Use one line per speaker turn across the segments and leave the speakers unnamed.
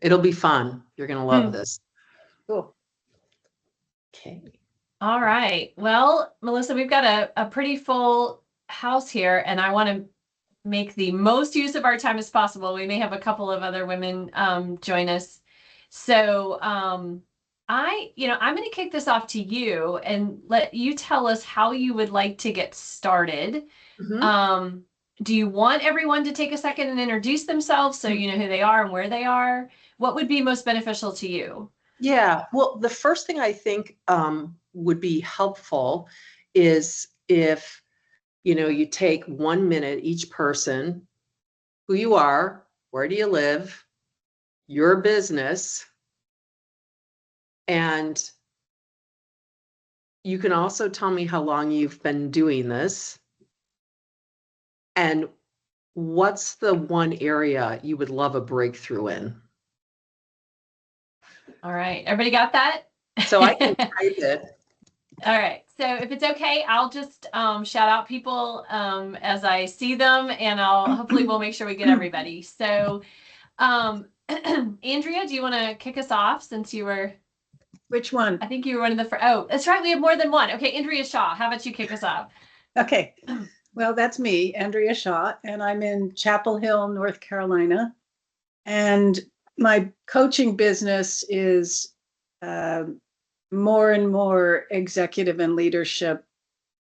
It'll be fun. You're going to love this.
Cool.
Okay.
All right. Well, Melissa, we've got a pretty full house here, and I want to make the most use of our time as possible. We may have a couple of other women join us. So I'm going to kick this off to you and let you tell us how you would like to get started. Do you want everyone to take a second and introduce themselves so you know who they are and where they are? What would be most beneficial to you?
Yeah, well, the first thing I think would be helpful is if, you take 1 minute, each person, who you are, where do you live, your business, and you can also tell me how long you've been doing this, and what's the one area you would love a breakthrough in.
All right. Everybody got that?
So I can type it.
All right. So if it's okay, I'll just shout out people as I see them, and hopefully we'll make sure we get everybody. So Andrea, do you want to kick us off since you were...
Which one?
I think you were one of the first. Oh, that's right. We have more than one. Okay, Andrea Shaw, how about you kick us off?
Okay. Well, that's me, Andrea Shaw, and I'm in Chapel Hill, North Carolina. And my coaching business is more and more executive and leadership.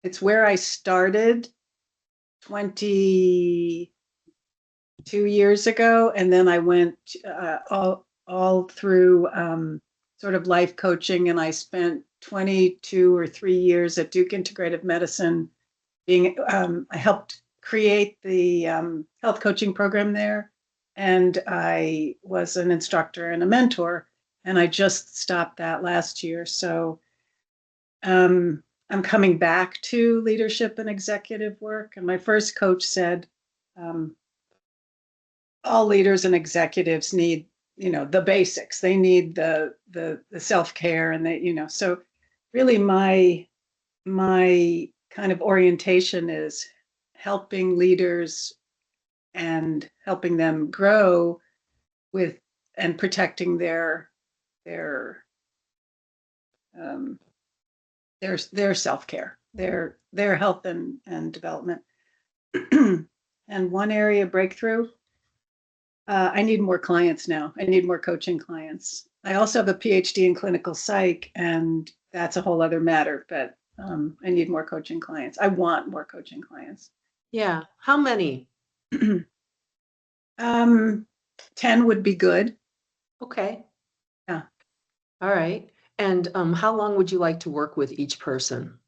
It's where I started 22 years ago, and then I went all through sort of life coaching, and I spent 22 or 3 years at Duke Integrative Medicine. I helped create the health coaching program there, and I was an instructor and a mentor, and I just stopped that last year. So I'm coming back to leadership and executive work. And my first coach said, all leaders and executives need, the basics. They need the self-care, and so really my kind of orientation is helping leaders and helping them grow with and protecting their self-care, their health and development. And one area breakthrough, I need more clients now. I need more coaching clients. I also have a PhD in clinical psych, and that's a whole other matter, but I need more coaching clients. I want more coaching clients.
Yeah. How many?
10 would be good.
Okay.
Yeah.
All right. And how long would you like to work with each person?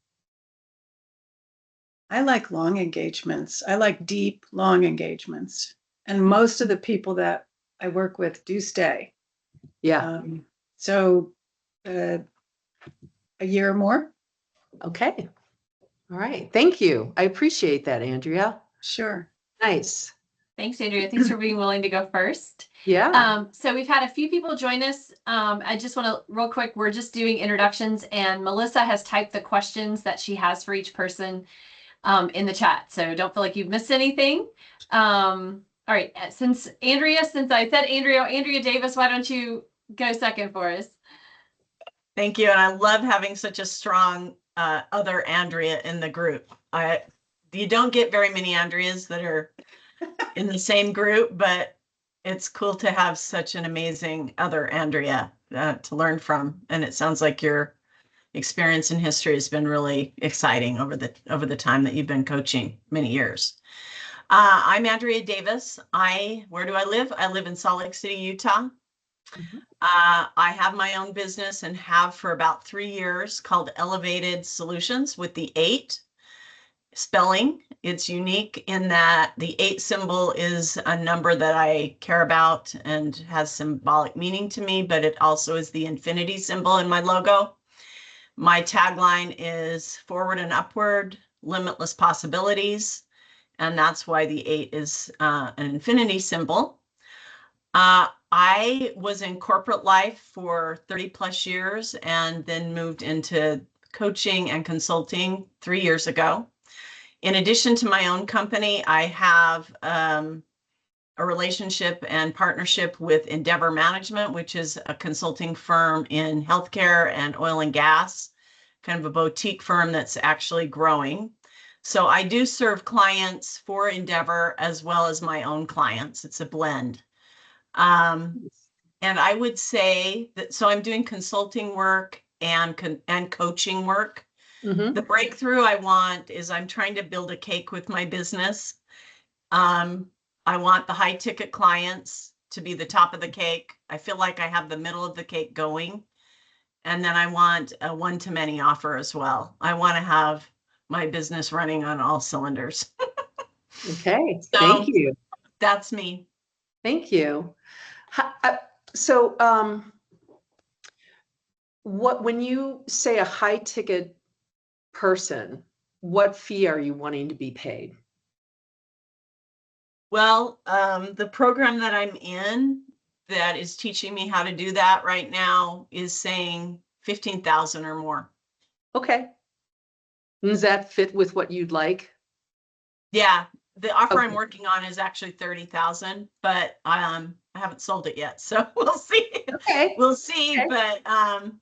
I like long engagements. I like deep, long engagements. And most of the people that I work with do stay.
Yeah.
So a year or more.
Okay. All right. Thank you. I appreciate that, Andrea.
Sure.
Nice.
Thanks, Andrea. Thanks for being willing to go first.
Yeah.
So we've had a few people join us. I just want to real quick, we're just doing introductions, and Melissa has typed the questions that she has for each person in the chat. So don't feel like you've missed anything. All right. Since I said Andrea Davis, why don't you go second for us?
Thank you. And I love having such a strong other Andrea in the group. You don't get very many Andreas that are in the same group, but it's cool to have such an amazing other Andrea to learn from. And it sounds like your experience in history has been really exciting over the time that you've been coaching, many years. I'm Andrea Davis. Where do I live? I live in Salt Lake City, Utah. Mm-hmm. I have my own business and have for about 3 years called Elevated Solutions with the 8 spelling. It's unique in that the 8 symbol is a number that I care about and has symbolic meaning to me, but it also is the infinity symbol in my logo. My tagline is forward and upward, limitless possibilities. And that's why the 8 is an infinity symbol. I was in corporate life for 30 plus years and then moved into coaching and consulting 3 years ago. In addition to my own company, I have a a relationship and partnership with Endeavor Management, which is a consulting firm in healthcare and oil and gas, kind of a boutique firm that's actually growing. So I do serve clients for Endeavor as well as my own clients. It's a blend. And I would say that, so I'm doing consulting work and coaching work.
Mhm.
The breakthrough I want is I'm trying to build a cake with my business. I want the high ticket clients to be the top of the cake. I feel like I have the middle of the cake going. And then I want a one-to-many offer as well. I want to have my business running on all cylinders.
Okay,
So-
thank you.
That's me.
Thank you. So, when you say a high ticket person, what fee are you wanting to be paid?
Well, the program that I'm in that is teaching me how to do that right now is saying 15,000 or more.
Okay. Does that fit with what you'd like?
Yeah, the offer I'm
Okay.
working on is actually 30,000, but I haven't sold it yet, so we'll see.
Okay.
We'll see,
Okay.
but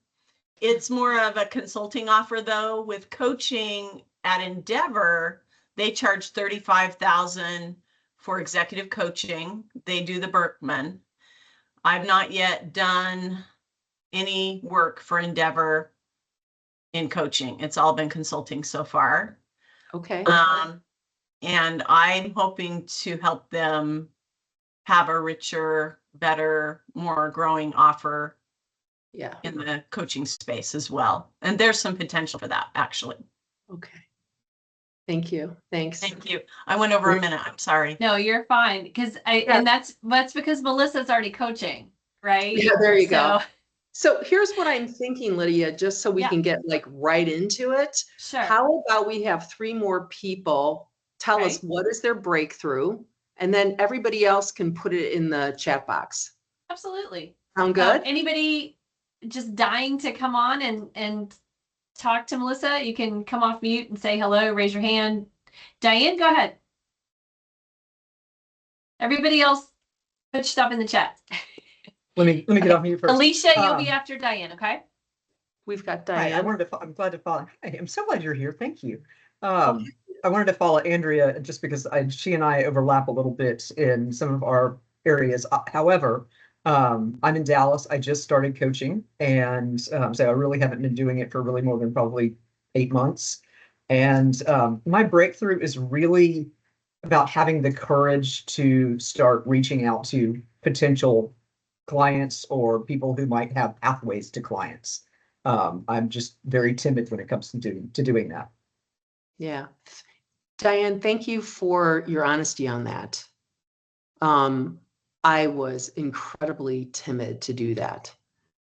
it's more of a consulting offer though. With coaching at Endeavor, they charge 35,000 for executive coaching. They do the Berkman. I've not yet done any work for Endeavor in coaching. It's all been consulting so far.
Okay.
And I'm hoping to help them have a richer, better, more growing offer
Yeah.
in the coaching space as well. And there's some potential for that, actually.
Okay. Thank you. Thanks.
Thank you. I went over a minute. I'm sorry.
No, you're fine, because and that's because Melissa's already coaching, right?
Yeah, there you go.
So,
So here's what I'm thinking, Lydia, just so we
Yeah.
can get like right into it.
sure.
How about we have 3 more people tell us
Right.
what is their breakthrough, and then everybody else can put it in the chat box.
Absolutely.
Sound good?
Anybody just dying to come on and talk to Melissa, you can come off mute and say hello, raise your hand. Diane, go ahead. Everybody else, put stuff in the chat.
Let me get off mute first.
Alicia, you'll be after Diane, okay?
We've got
Hi,
Diane.
I'm glad to follow. Hi, I'm so glad you're here. Thank you. I wanted to follow Andrea just because she and I overlap a little bit in some of our areas. However, I'm in Dallas. I just started coaching, and so I really haven't been doing it for really more than probably 8 months. And my breakthrough is really about having the courage to start reaching out to potential clients or people who might have pathways to clients. I'm just very timid when it comes to doing that.
Yeah. Diane, thank you for your honesty on that. I was incredibly timid to do that.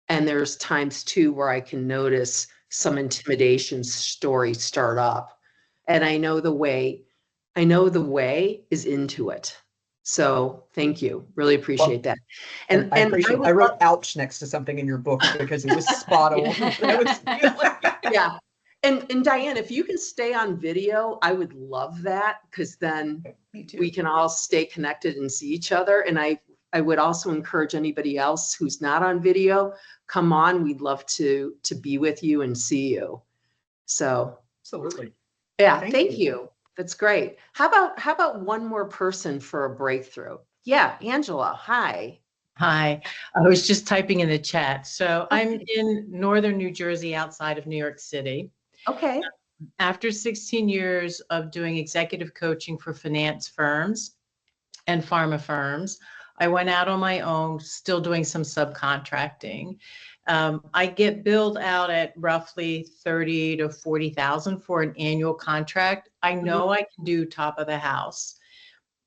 And there's times too where I can notice some intimidation stories start up. And I know the way is into it. So thank you. Really appreciate that.
And I appreciate.
would
I wrote
love-
"ouch" next to something in your book because it was spot on. I was feeling.
yeah. And Diane, if you can stay on video, I would love that, because then
Me too.
we can all stay connected and see each other. And I would also encourage anybody else who's not on video, come on. We'd love to be with you and see you. So
Absolutely.
yeah,
Thank
thank
you.
you. That's great. How about one more person for a breakthrough? Yeah, Angela, hi.
Hi, I was just typing in the chat. So I'm in northern New Jersey outside of New York City.
Okay.
After 16 years of doing executive coaching for finance firms and pharma firms, I went out on my own, still doing some subcontracting. I get billed out at roughly 30 to 40,000 for an annual contract. I know I can do top of the house.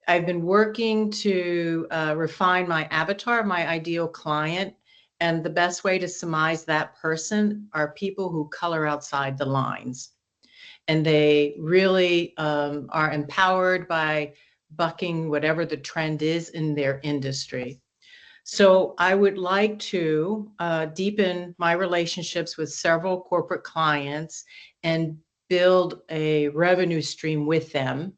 I've been working to refine my avatar, my ideal client, and the best way to surmise that person are people who color outside the lines. And they really are empowered by bucking whatever the trend is in their industry. So I would like to deepen my relationships with several corporate clients and build a revenue stream with them.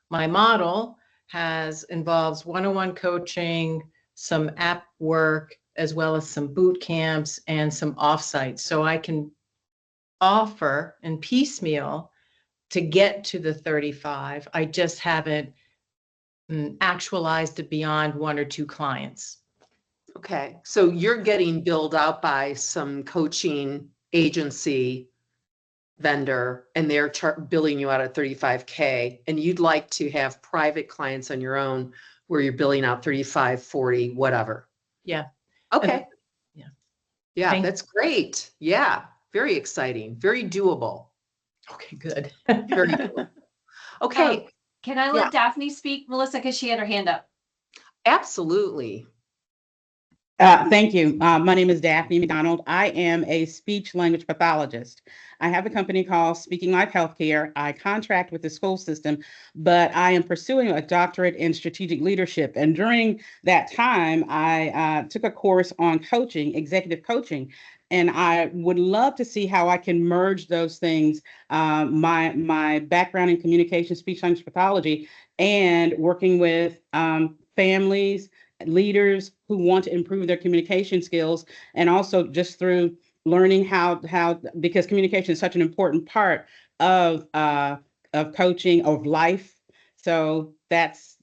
My model involves one-on-one coaching, some app work, as well as some boot camps and some offsites. So I can offer and piecemeal to get to the 35. I just haven't actualized it beyond 1 or 2 clients.
Okay, so you're getting billed out by some coaching agency vendor and they're billing you out at 35K, and you'd like to have private clients on your own where you're billing out 35, 40, whatever.
Yeah.
Okay.
Yeah.
Yeah,
Thank-
that's great. Yeah, very exciting, very doable.
Okay, good.
Very doable. Okay,
Can I let Daphne speak, Melissa, because she had her hand up?
absolutely.
Thank you. My name is Daphne McDonald. I am a speech language pathologist. I have a company called Speaking Life Healthcare. I contract with the school system, but I am pursuing a doctorate in strategic leadership. And during that time, I took a course on coaching, executive coaching. And I would love to see how I can merge those things, my background in communication, speech language pathology, and working with families, leaders who want to improve their communication skills, and also just through learning how because communication is such an important part of coaching, of life. So that's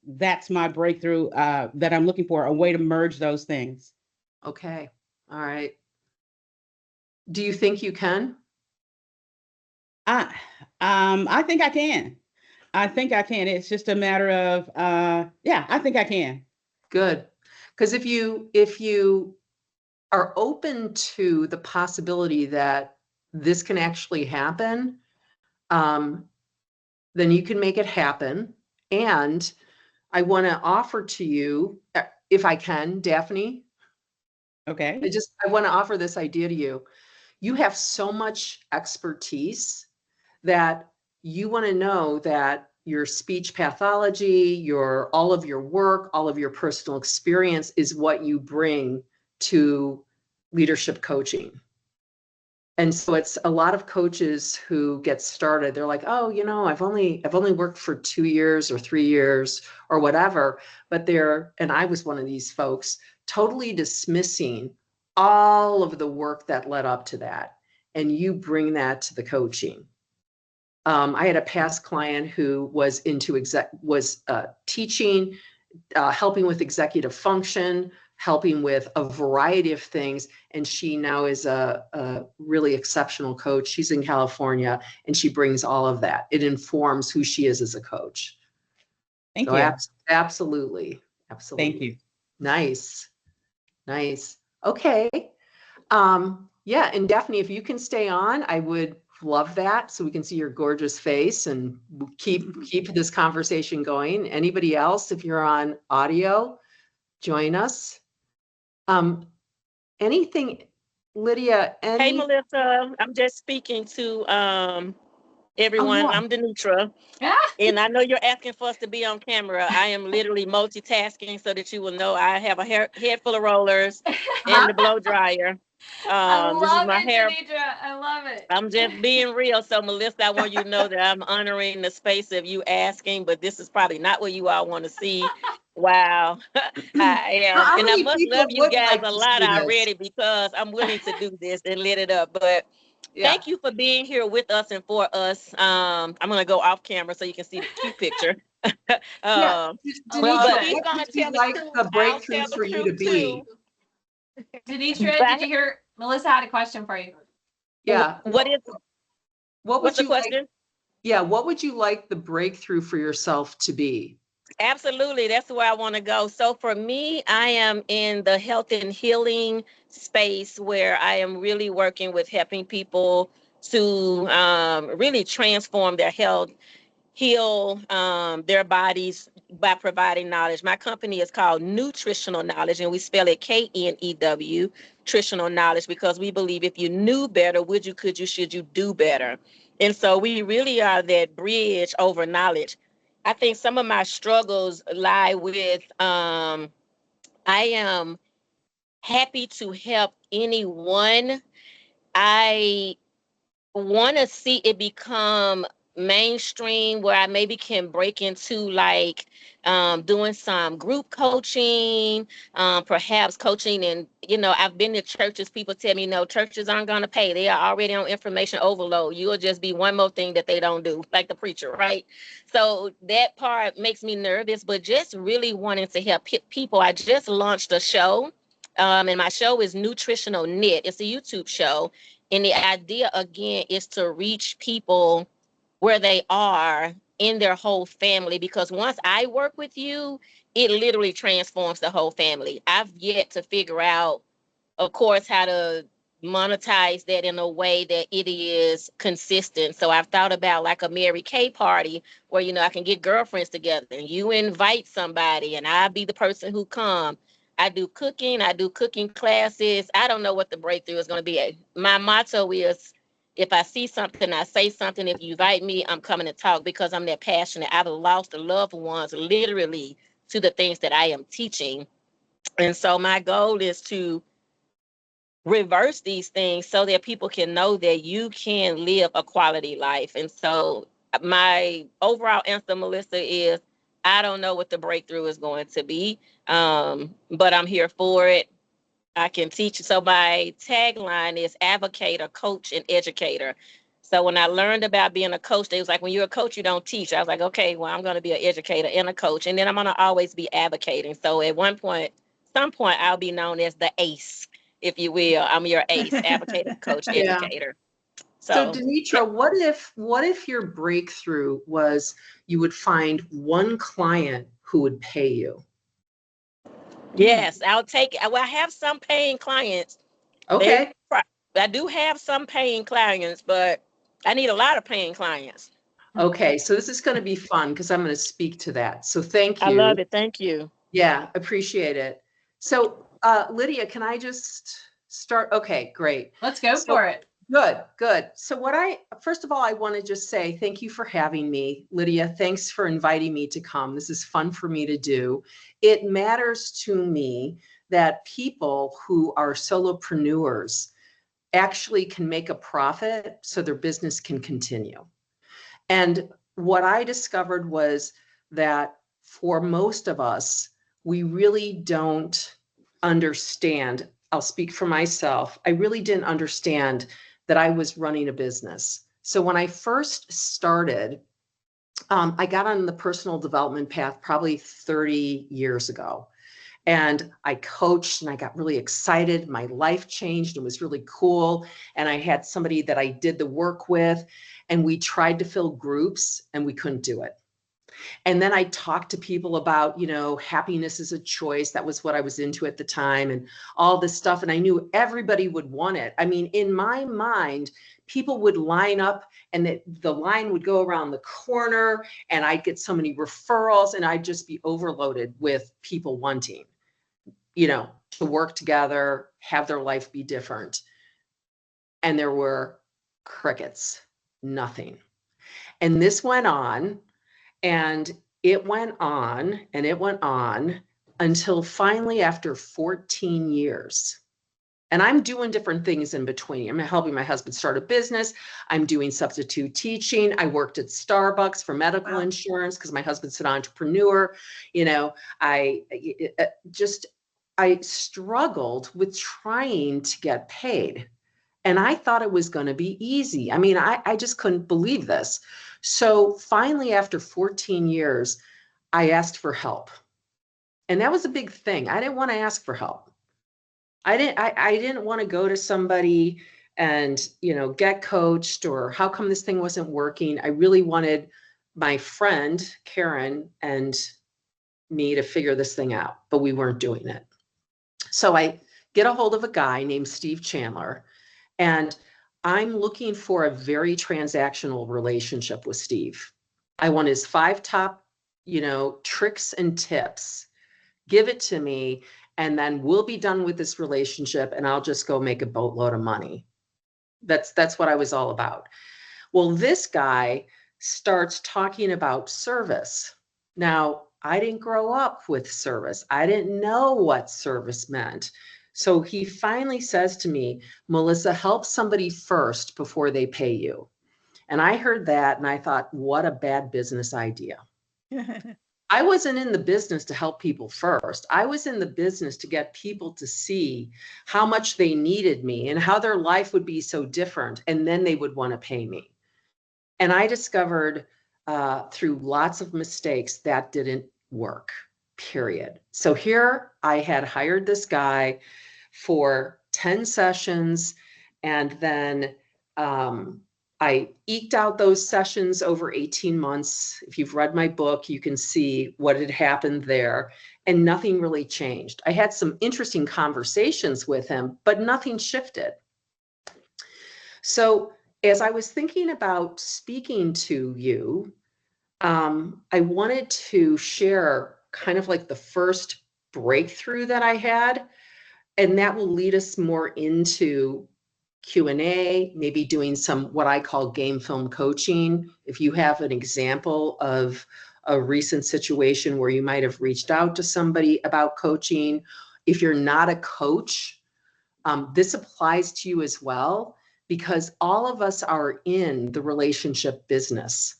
my breakthrough that I'm looking for, a way to merge those things.
Okay, all right. Do you think you can?
I think I can. I think I can. It's just a matter of yeah, I think I can.
Good. Because if you are open to the possibility that this can actually happen, then you can make it happen. And I want to offer to you, if I can, Daphne,
Okay.
I want to offer this idea to you. You have so much expertise that you want to know that your speech pathology, all of your work, all of your personal experience is what you bring to leadership coaching. And so it's a lot of coaches who get started. They're like, oh, I've only worked for 2 years or 3 years or whatever. But and I was one of these folks, totally dismissing all of the work that led up to that. And you bring that to the coaching. I had a past client who was into teaching, helping with executive function, helping with a variety of things. And she now is a really exceptional coach. She's in California and she brings all of that. It informs who she is as a coach.
Thank
So
you.
Absolutely. Absolutely.
Thank you.
Nice. Nice. Okay. Yeah. And Daphne, if you can stay on, I would love that, so we can see your gorgeous face and keep this conversation going. Anybody else, if you're on audio, join us. Anything, Lydia?
Hey, Melissa, I'm just speaking to everyone.
Oh, yeah.
I'm Denutra, and I know you're asking for us to be on camera. I am literally multitasking so that you will know I have a head full of rollers and the blow dryer.
I
This is
love
my
it,
hair.
Deidre. I love it.
I'm just being real. So, Melissa, I want you to know that I'm honoring the space of you asking, but this is probably not what you all want to see. Wow. I am.
How
And I
many
must
people
love you
would
guys
like
a
to
lot
see this?
already because I'm willing to do this and lit it up. But
Yeah.
thank you for being here with us and for us. I'm going to go off camera so you can see the cute picture.
Yeah.
Well,
Denitra,
but he's
what
gonna
would you
tell the
like
truth.
the
I'll
breakthrough
tell the
for you to
truth,
be?
too.
Deidre, did you hear? Melissa had a question for you.
Yeah.
What is
What would
what's the
you like?
question?
Yeah. What would you like the breakthrough for yourself to be?
Absolutely. That's where I want to go. So for me, I am in the health and healing space where I am really working with helping people to really transform their health, heal their bodies by providing knowledge. My company is called Nutritional Knowledge, and we spell it KNEW, Nutritional Knowledge, because we believe if you knew better, would you, could you, should you do better? And so we really are that bridge over knowledge. I think some of my struggles lie with I am happy to help anyone. I want to see it become mainstream where I maybe can break into like doing some group coaching, perhaps coaching. And, I've been to churches, people tell me, no, churches aren't going to pay. They are already on information overload. You'll just be one more thing that they don't do, like the preacher, right? So that part makes me nervous, but just really wanting to help people. I just launched a show, and my show is Nutritional Knit. It's a YouTube show. And the idea, again, is to reach people where they are in their whole family, because once I work with you, it literally transforms the whole family. I've yet to figure out, of course, how to monetize that in a way that it is consistent. So I've thought about like a Mary Kay party where, I can get girlfriends together and you invite somebody and I'll be the person who come. I do cooking classes. I don't know what the breakthrough is going to be. My motto is, if I see something, I say something. If you invite me, I'm coming to talk, because I'm that passionate. I've lost loved ones literally to the things that I am teaching. And so my goal is to reverse these things so that people can know that you can live a quality life. And so my overall answer, Melissa, is I don't know what the breakthrough is going to be, but I'm here for it. I can teach. So my tagline is advocator, coach, and educator. So when I learned about being a coach, they was like, when you're a coach, you don't teach. I was like, okay, well, I'm going to be an educator and a coach, and then I'm going to always be advocating. So at some point, I'll be known as the ACE, if you will. I'm your ACE, advocator, coach,
Yeah.
educator.
So Denitra, what if your breakthrough was you would find one client who would pay you?
Yes, I'll take it. Well, I have some paying clients.
Okay.
I do have some paying clients, but I need a lot of paying clients.
Okay. So this is going to be fun because I'm going to speak to that. So thank you.
I love it. Thank you.
Yeah, appreciate it. So Lydia, can I just start? Okay, great.
Let's go for it.
Good. So first of all, I want to just say thank you for having me. Lydia, thanks for inviting me to come. This is fun for me to do. It matters to me that people who are solopreneurs actually can make a profit so their business can continue. And what I discovered was that for most of us, we really don't understand. I'll speak for myself. I really didn't understand that I was running a business. So when I first started, I got on the personal development path probably 30 years ago. And I coached and I got really excited. My life changed. It was really cool. And I had somebody that I did the work with, and we tried to fill groups and we couldn't do it. And then I talked to people about, happiness is a choice. That was what I was into at the time, and all this stuff. And I knew everybody would want it. I mean, in my mind, people would line up and the line would go around the corner and I'd get so many referrals and I'd just be overloaded with people wanting, to work together, have their life be different. And there were crickets, nothing. And this went on. And it went on and it went on until finally, after 14 years, and I'm doing different things in between. I'm helping my husband start a business. I'm doing substitute teaching. I worked at Starbucks for medical insurance because my husband's an entrepreneur. I struggled with trying to get paid. And I thought it was going to be easy. I mean, I just couldn't believe this. So finally, after 14 years, I asked for help. And that was a big thing. I didn't want to ask for help. I didn't want to go to somebody and, get coached, or how come this thing wasn't working. I really wanted my friend, Karen, and me to figure this thing out, but we weren't doing it. So I get a hold of a guy named Steve Chandler, and I'm looking for a very transactional relationship with Steve. I want his 5 top, tricks and tips. Give it to me, and then we'll be done with this relationship, and I'll just go make a boatload of money. That's what I was all about. Well, this guy starts talking about service. Now, I didn't grow up with service. I didn't know what service meant. So he finally says to me, Melissa, help somebody first before they pay you. And I heard that and I thought, what a bad business idea. I wasn't in the business to help people first. I was in the business to get people to see how much they needed me and how their life would be so different. And then they would want to pay me. And I discovered through lots of mistakes that didn't work, period. So here I had hired this guy for 10 sessions, and then I eked out those sessions over 18 months. If you've read my book, you can see what had happened there, and nothing really changed. I had some interesting conversations with him, but nothing shifted. So as I was thinking about speaking to you, I wanted to share kind of like the first breakthrough that I had, and that will lead us more into Q&A, maybe doing some what I call game film coaching. If you have an example of a recent situation where you might have reached out to somebody about coaching, if you're not a coach, this applies to you as well, because all of us are in the relationship business.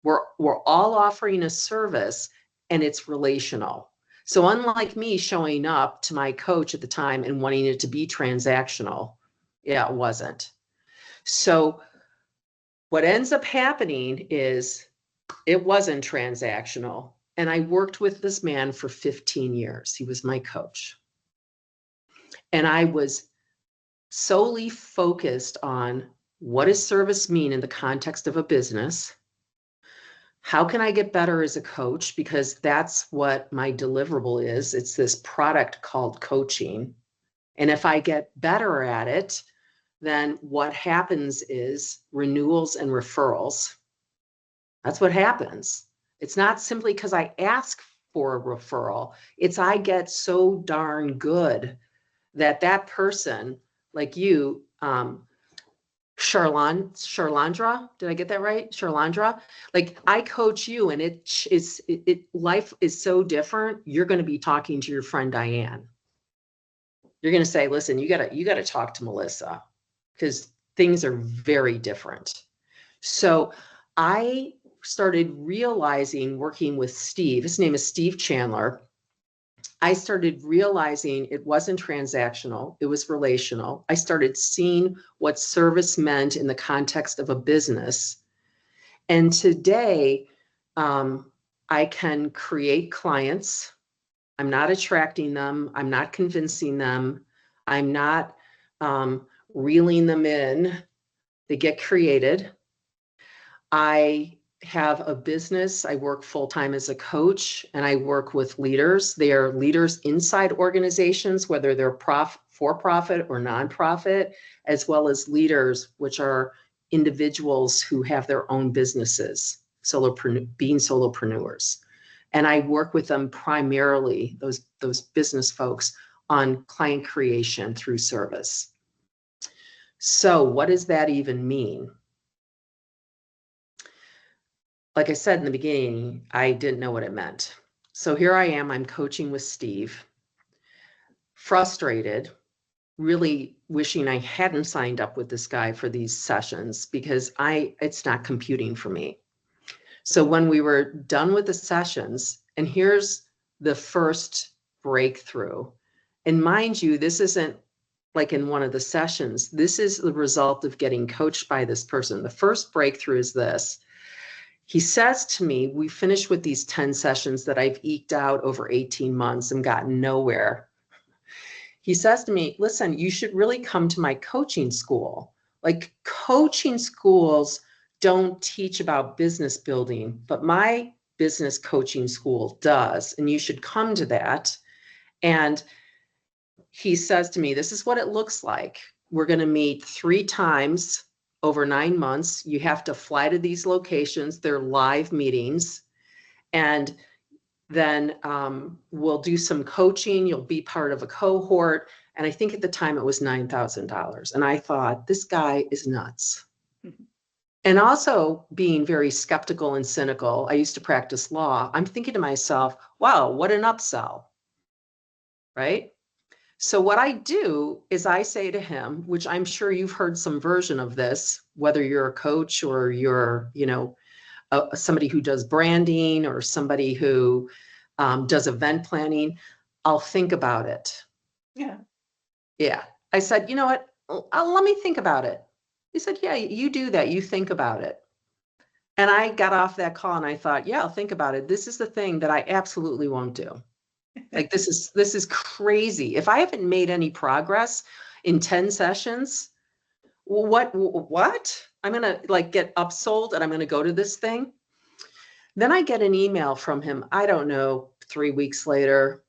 We're all offering a service, and it's relational. So unlike me showing up to my coach at the time and wanting it to be transactional, yeah, it wasn't. So what ends up happening is it wasn't transactional. And I worked with this man for 15 years. He was my coach. And I was solely focused on what does service mean in the context of a business? How can I get better as a coach? Because that's what my deliverable is. It's this product called coaching. And if I get better at it, then what happens is renewals and referrals. That's what happens. It's not simply because I ask for a referral. It's I get so darn good that that person, like you, Charlandra, did I get that right? Charlandra, like I coach you, and life is so different. You're going to be talking to your friend Diane. You're going to say, listen, you gotta talk to Melissa, because things are very different. So I started realizing, working with Steve, his name is Steve Chandler. I started realizing it wasn't transactional, it was relational. I started seeing what service meant in the context of a business. And today, I can create clients. I'm not attracting them. I'm not convincing them. I'm not reeling them in. They get created. I have a business. I work full-time as a coach, and I work with leaders. They are leaders inside organizations, whether they're for-profit or nonprofit, as well as leaders, which are individuals who have their own businesses, being solopreneurs. And I work with them primarily, those business folks, on client creation through service. So what does that even mean? Like I said in the beginning, I didn't know what it meant. So here I am, I'm coaching with Steve, frustrated, really wishing I hadn't signed up with this guy for these sessions, because it's not computing for me. So when we were done with the sessions, and here's the first breakthrough, and mind you, this isn't like in one of the sessions, this is the result of getting coached by this person. The first breakthrough is this. He says to me, we finished with these 10 sessions that I've eked out over 18 months and gotten nowhere. He says to me, listen, you should really come to my coaching school. Like, coaching schools don't teach about business building, but my business coaching school does, and you should come to that. And he says to me, this is what it looks like. We're going to meet 3 times over 9 months. You have to fly to these locations. They're live meetings. And then we'll do some coaching. You'll be part of a cohort. And I think at the time it was $9,000. And I thought, this guy is nuts. Mm-hmm. And also being very skeptical and cynical, I used to practice law. I'm thinking to myself, wow, what an upsell, right? So what I do is I say to him, which I'm sure you've heard some version of this, whether you're a coach or you're, somebody who does branding or somebody who does event planning, I'll think about it.
Yeah.
Yeah. I said, you know what? Let me think about it. He said, yeah, you do that. You think about it. And I got off that call and I thought, yeah, I'll think about it. This is the thing that I absolutely won't do. Like, this is crazy. If I haven't made any progress in 10 sessions, what? I'm going to like get upsold and I'm going to go to this thing. Then I get an email from him, I don't know, 3 weeks later.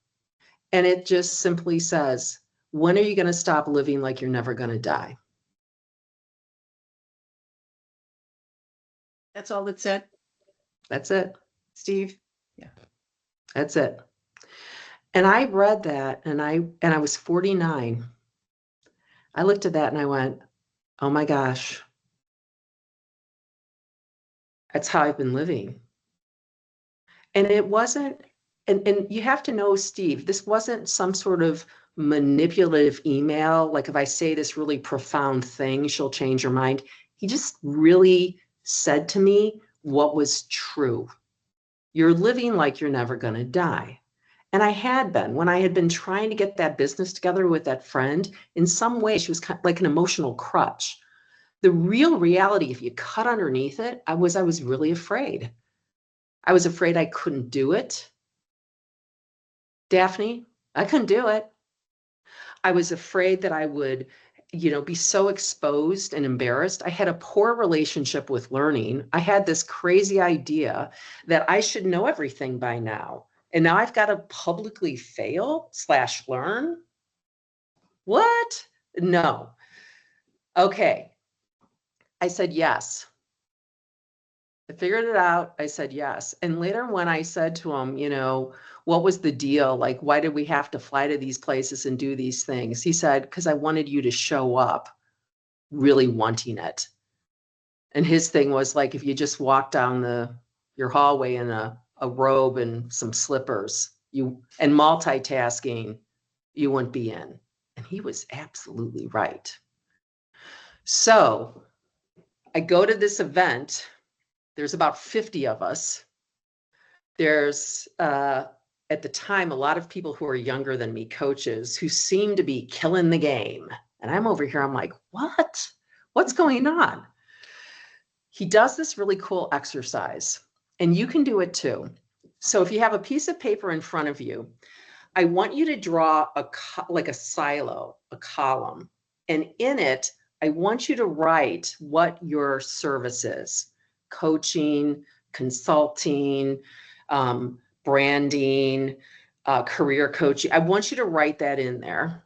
And it just simply says, when are you going to stop living like you're never going to die?
That's all it said,
That's it.
Steve.
That's it. And I read that and I was 49. I looked at that and I went, oh my gosh. That's how I've been living. And it wasn't, and you have to know, Steve, this wasn't some sort of manipulative email. Like, if I say this really profound thing, she'll change her mind. He just really said to me what was true. You're living like you're never going to die. And I had been, when I had been trying to get that business together with that friend, in some way, she was kind of like an emotional crutch. The real reality, if you cut underneath it, I was really afraid. I was afraid I couldn't do it. Daphne, I couldn't do it. I was afraid that I would, be so exposed and embarrassed. I had a poor relationship with learning. I had this crazy idea that I should know everything by now. And now I've got to publicly fail / learn. What? No. Okay. I said yes. I figured it out. I said yes. And later when I said to him, what was the deal? Like, why did we have to fly to these places and do these things? He said, because I wanted you to show up really wanting it. And his thing was like, if you just walk down your hallway in a robe and some slippers, and multitasking, you wouldn't be in. And he was absolutely right. So I go to this event. There's about 50 of us. There's, at the time, a lot of people who are younger than me, coaches, who seem to be killing the game. And I'm over here, I'm like, what? What's going on? He does this really cool exercise, and you can do it too. So if you have a piece of paper in front of you, I want you to draw like a silo, a column. And in it, I want you to write what your service is: coaching, consulting, branding, career coaching. I want you to write that in there.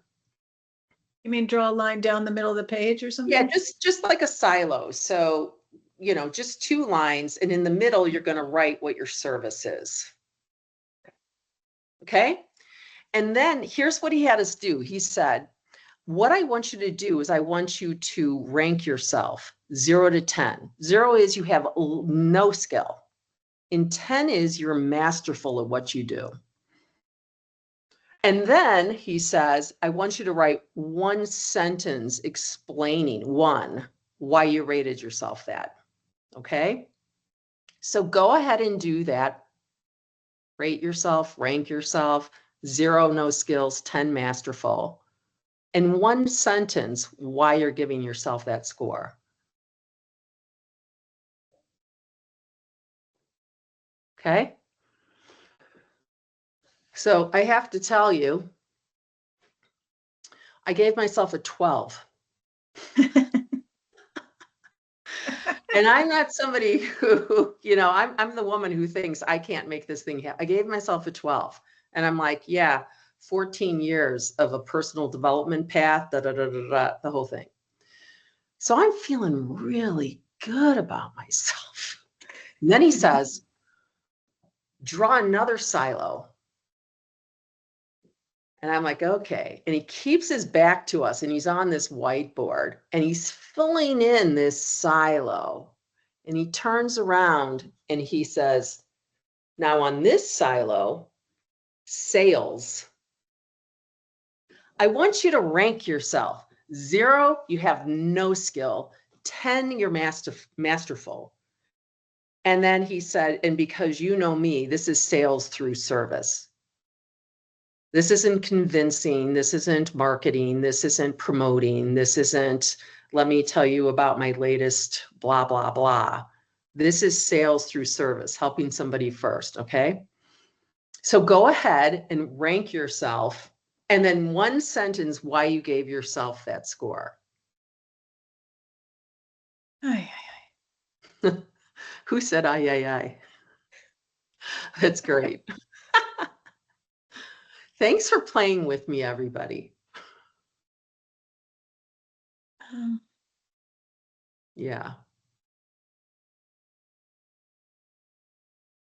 You mean draw a line down the middle of the page or something?
Yeah, just like a silo. So, just 2 lines, and in the middle, you're going to write what your service is. Okay? And then here's what he had us do. He said, what I want you to do is I want you to rank yourself 0 to 10. 0 is you have no skill. And 10 is you're masterful at what you do. And then he says, I want you to write 1 sentence explaining, why you rated yourself that. Okay? So go ahead and do that. Rate yourself, rank yourself, 0, no skills, 10, masterful. And 1 sentence, why you're giving yourself that score. Okay? So I have to tell you, I gave myself a 12. And I'm not somebody who, I'm the woman who thinks I can't make this thing happen. I gave myself a 12. And I'm like, yeah, 14 years of a personal development path, the whole thing. So I'm feeling really good about myself. And then he says, draw another silo. And I'm like, okay. And he keeps his back to us and he's on this whiteboard and he's filling in this silo. And he turns around and he says, now on this silo, sales, I want you to rank yourself. 0, you have no skill. 10, you're masterful. And then he said, and because you know me, this is sales through service. This isn't convincing. This isn't marketing. This isn't promoting. This isn't, let me tell you about my latest blah, blah, blah. This is sales through service, helping somebody first, okay? So go ahead and rank yourself, and then one sentence why you gave yourself that score.
Ay, ay,
Who said aye, aye, aye? That's great. Thanks for playing with me, everybody.
ay.
Yeah.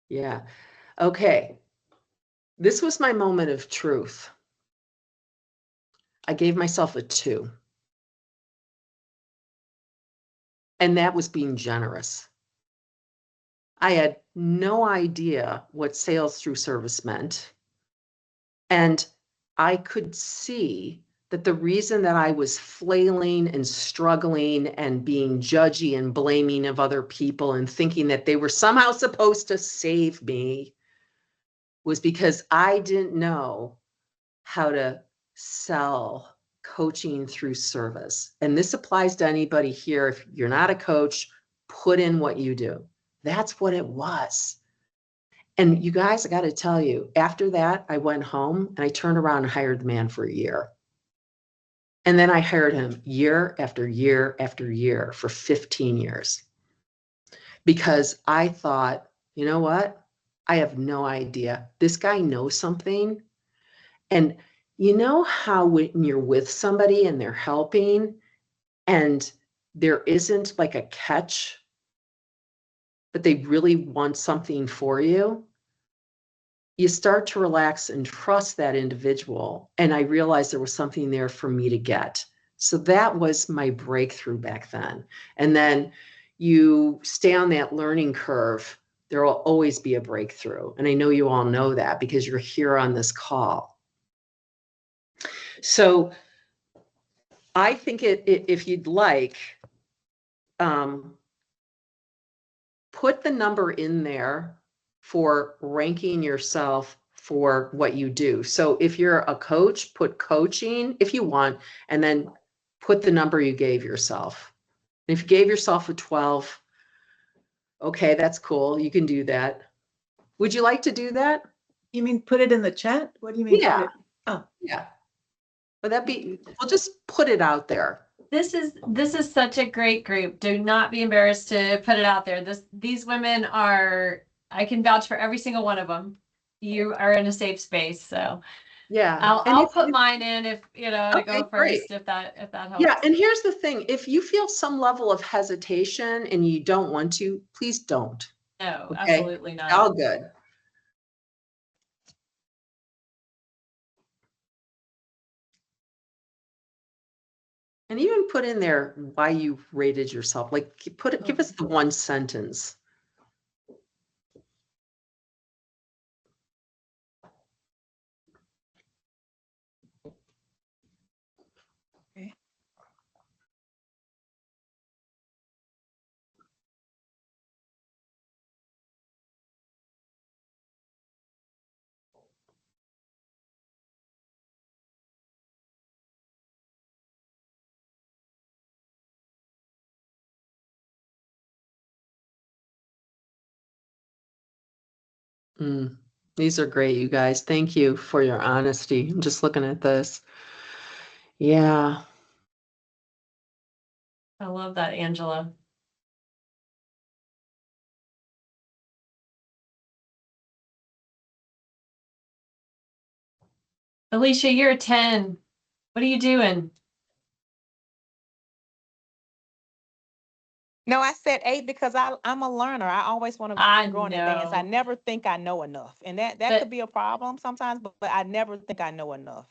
Yeah. Okay. This was my moment of truth. I gave myself a 2. And that was being generous. I had no idea what sales through service meant. And I could see that the reason that I was flailing and struggling and being judgy and blaming of other people and thinking that they were somehow supposed to save me was because I didn't know how to sell coaching through service. And this applies to anybody here. If you're not a coach, put in what you do. That's what it was. And you guys, I got to tell you, after that, I went home and I turned around and hired the man for a year. And then I hired him year after year after year for 15 years. Because I thought, you know what? I have no idea. This guy knows something. And you know how when you're with somebody and they're helping and there isn't like a catch, but they really want something for you, you start to relax and trust that individual. And I realized there was something there for me to get. So that was my breakthrough back then. And then you stay on that learning curve, there will always be a breakthrough. And I know you all know that because you're here on this call. So I think if you'd like, put the number in there for ranking yourself for what you do. So if you're a coach, put coaching if you want, and then put the number you gave yourself. And if you gave yourself a 12, okay, that's cool. You can do that. Would you like to do that?
You mean put it in the chat? What do you mean? put
Yeah.
it- Oh,
Yeah. Would that be, we'll just put it out there.
This is such a great group. Do not be embarrassed to put it out there. These women are, I can vouch for every single one of them. You are in a safe space, so
Yeah.
I'll put mine in if to
Okay,
go
great.
first if that helps.
Yeah, and here's the thing. If you feel some level of hesitation and you don't want to, please don't.
No,
Okay.
absolutely not.
All good. And even put in there why you rated yourself. Like give us the one sentence.
okay.
These are great, you guys. Thank you for your honesty. I'm just looking at this. Yeah.
I love that, Angela. Alicia, you're a 10. What are you doing?
No, I said 8 because I'm a learner. I always want
I
to grow and advance. I
know.
never think I know enough. And that
But-
could be a problem sometimes, but I never think I know enough.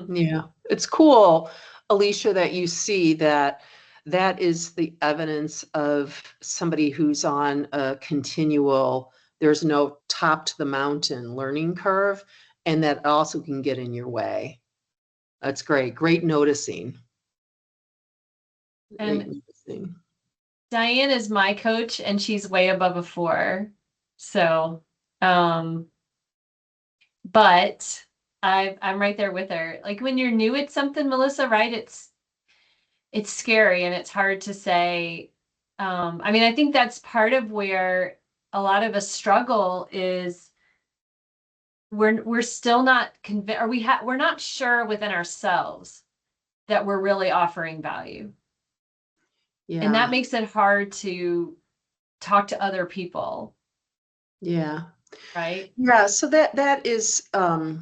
Yeah. It's cool, Alicia, that you see that is the evidence of somebody who's on a continual, there's no top to the mountain learning curve, and that also can get in your way. That's great. Great noticing. Great
And
noticing.
Diane is my coach and she's way above a 4. So, but I'm right there with her. Like when you're new at something, Melissa, right? It's scary and it's hard to say. I mean, I think that's part of where a lot of us struggle is we're still not convinced, or we're not sure within ourselves that we're really offering value.
Yeah.
And that makes it hard to talk to other people,
Yeah.
right?
Yeah. So that is, let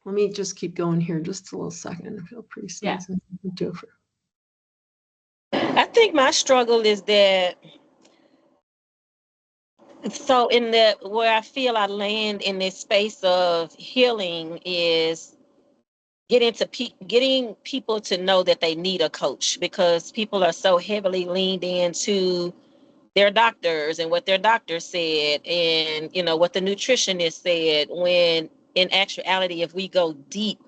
me just keep going here just a little second. I feel pretty
Yeah.
sneezing. Do it for-
I think my struggle is that, so in the where I feel I land in this space of healing is getting people to know that they need a coach, because people are so heavily leaned into their doctors and what their doctor said and what the nutritionist said, when in actuality, if we go deep,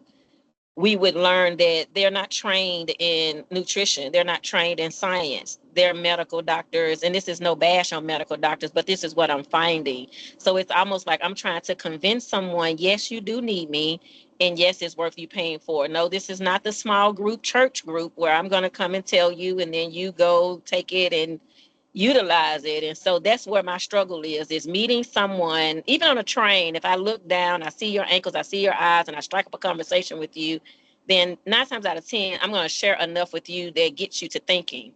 we would learn that they're not trained in nutrition. They're not trained in science. They're medical doctors. And this is no bash on medical doctors, but this is what I'm finding. So it's almost like I'm trying to convince someone, yes, you do need me. And yes, it's worth you paying for. No, this is not the small group church group where I'm going to come and tell you and then you go take it and utilize it. And so that's where my struggle is meeting someone, even on a train. If I look down, I see your ankles, I see your eyes, and I strike up a conversation with you, then 9 times out of 10, I'm going to share enough with you that gets you to thinking.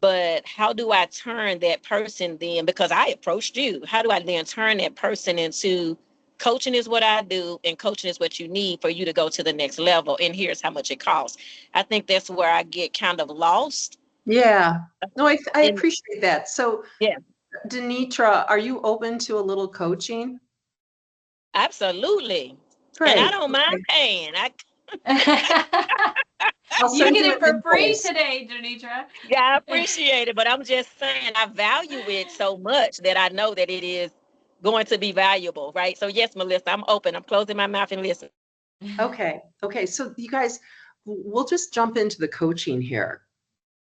But how do I turn that person then, because I approached you, how do I then turn that person into coaching is what I do and coaching is what you need for you to go to the next level, and here's how much it costs. I think that's where I get kind of lost.
Yeah. No, I
And-
appreciate that. So,
Yeah.
Denitra, are you open to a little coaching?
Absolutely.
Great.
And I don't mind paying.
I'll
You
send
get
you
it
an
for free
invoice.
today, Denitra.
I appreciate it, but I'm just saying I value it so much that I know that it is going to be valuable, right? So yes, Melissa, I'm open. I'm closing my mouth and listen.
Okay. Okay. So you guys, we'll just jump into the coaching here.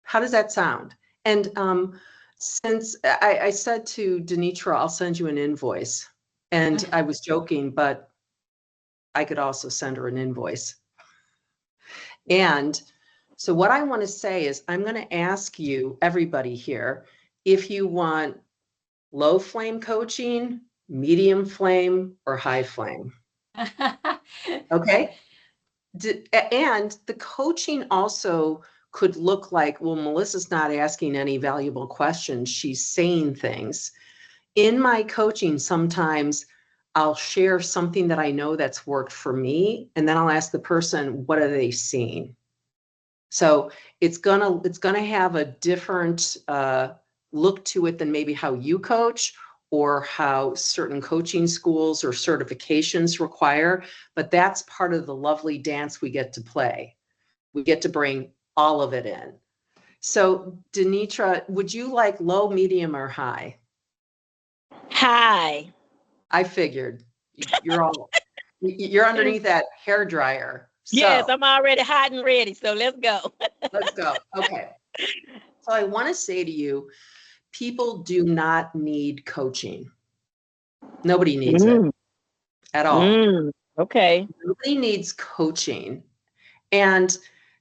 How does that sound? And since I said to Denitra, I'll send you an invoice. And I was joking, but I could also send her an invoice. And so what I want to say is I'm going to ask you, everybody here, if you want low flame coaching, medium flame, or high flame. Okay. And the coaching also could look like, well, Melissa's not asking any valuable questions. She's saying things. In my coaching, sometimes I'll share something that I know that's worked for me, and then I'll ask the person, what are they seeing? So it's gonna have a different look to it than maybe how you coach or how certain coaching schools or certifications require, but that's part of the lovely dance we get to play. We get to bring all of it in. So Denitra, would you like low, medium, or high?
Hi.
I figured you're underneath that hair dryer.
Yes,
So
I'm already hot and ready. So let's go.
let's go. Okay. So I want to say to you, people do not need coaching. Nobody needs it at all.
Okay.
Nobody needs coaching. And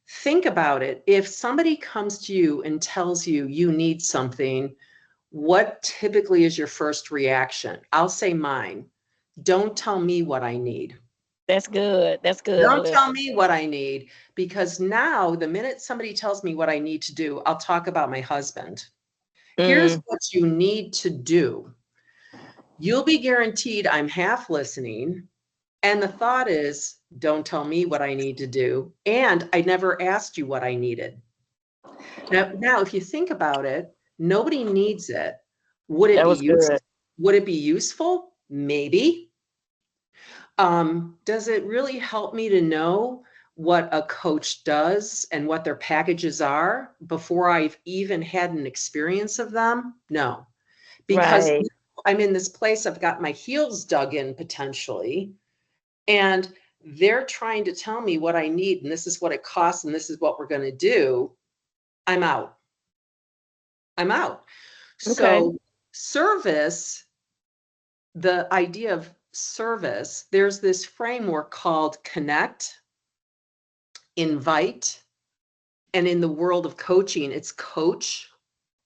think about it. If somebody comes to you and tells you you need something, what typically is your first reaction? I'll say mine. Don't tell me what I need.
That's good. That's good.
Don't
Melissa.
tell me what I need, because now the minute somebody tells me what I need to do, I'll talk about my husband. Here's what you need to do. You'll be guaranteed I'm half listening. And the thought is, don't tell me what I need to do. And I never asked you what I needed. Now, if you think about it, nobody needs it. Would it
That
be
was
useful?
good.
Would it be useful? Maybe. Does it really help me to know what a coach does and what their packages are before I've even had an experience of them? No, because
Right.
I'm in this place, I've got my heels dug in potentially. And they're trying to tell me what I need, and this is what it costs, and this is what we're going to do, I'm out. I'm out.
Okay.
So service, the idea of service, there's this framework called connect, invite, and in the world of coaching, it's coach,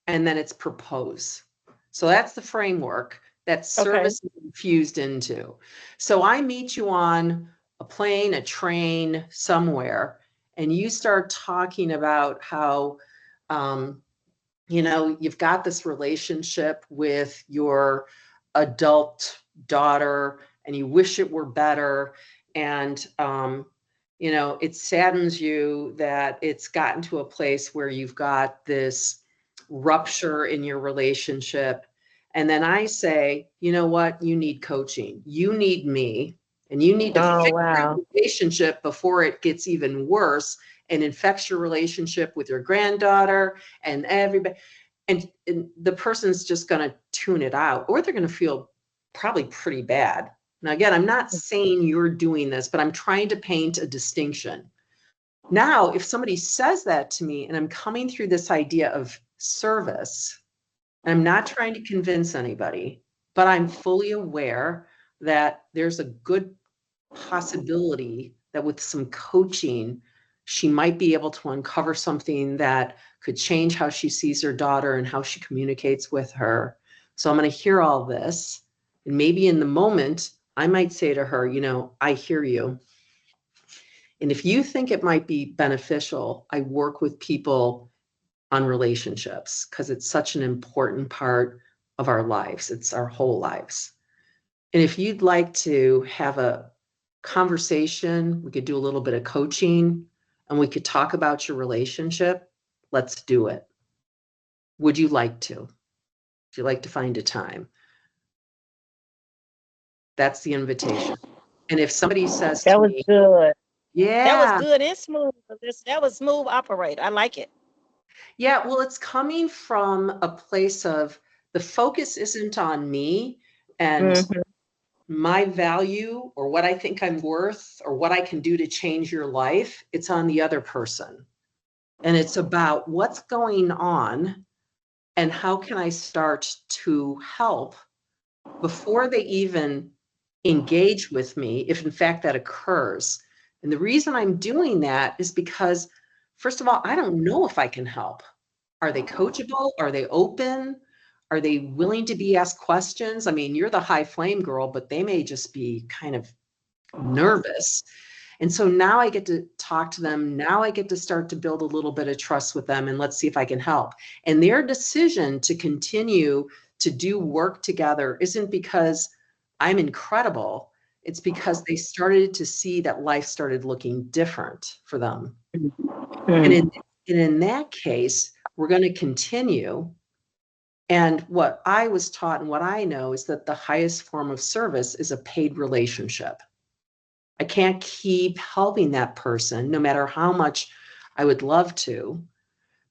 and then it's propose. So that's the framework that service is infused into. So I meet you on a plane, a train, somewhere, and you start talking about how, you've got this relationship with your adult daughter and you wish it were better. And, it saddens you that it's gotten to a place where you've got this rupture in your relationship. And then I say, you know what? You need coaching. You need me. And you need to
Oh,
fix
wow.
your relationship before it gets even worse and infects your relationship with your granddaughter and everybody. And the person's just going to tune it out, or they're going to feel probably pretty bad. Now, again, I'm not saying you're doing this, but I'm trying to paint a distinction. Now, if somebody says that to me and I'm coming through this idea of service, I'm not trying to convince anybody, but I'm fully aware that there's a good possibility that with some coaching, she might be able to uncover something that could change how she sees her daughter and how she communicates with her. So I'm going to hear all this. And maybe in the moment, I might say to her, I hear you. And if you think it might be beneficial, I work with people on relationships because it's such an important part of our lives. It's our whole lives. And if you'd like to have a conversation, we could do a little bit of coaching and we could talk about your relationship. Let's do it. Would you like to? Would you like to find a time? That's the invitation. And if somebody says
That
to
was
me,
good. That was
yeah,
good and smooth. That was smooth operator. I like it.
yeah, well, it's coming from a place of the focus isn't on me and
Mhm.
my value or what I think I'm worth or what I can do to change your life. It's on the other person. And it's about what's going on and how can I start to help before they even engage with me, if in fact that occurs. And the reason I'm doing that is because, first of all, I don't know if I can help. Are they coachable? Are they open? Are they willing to be asked questions? I mean, you're the high flame girl, but they may just be kind of nervous. And so now I get to talk to them. Now I get to start to build a little bit of trust with them and let's see if I can help. And their decision to continue to do work together isn't because I'm incredible. It's because they started to see that life started looking different for them. And in that case, we're going to continue. And what I was taught and what I know is that the highest form of service is a paid relationship. I can't keep helping that person no matter how much I would love to,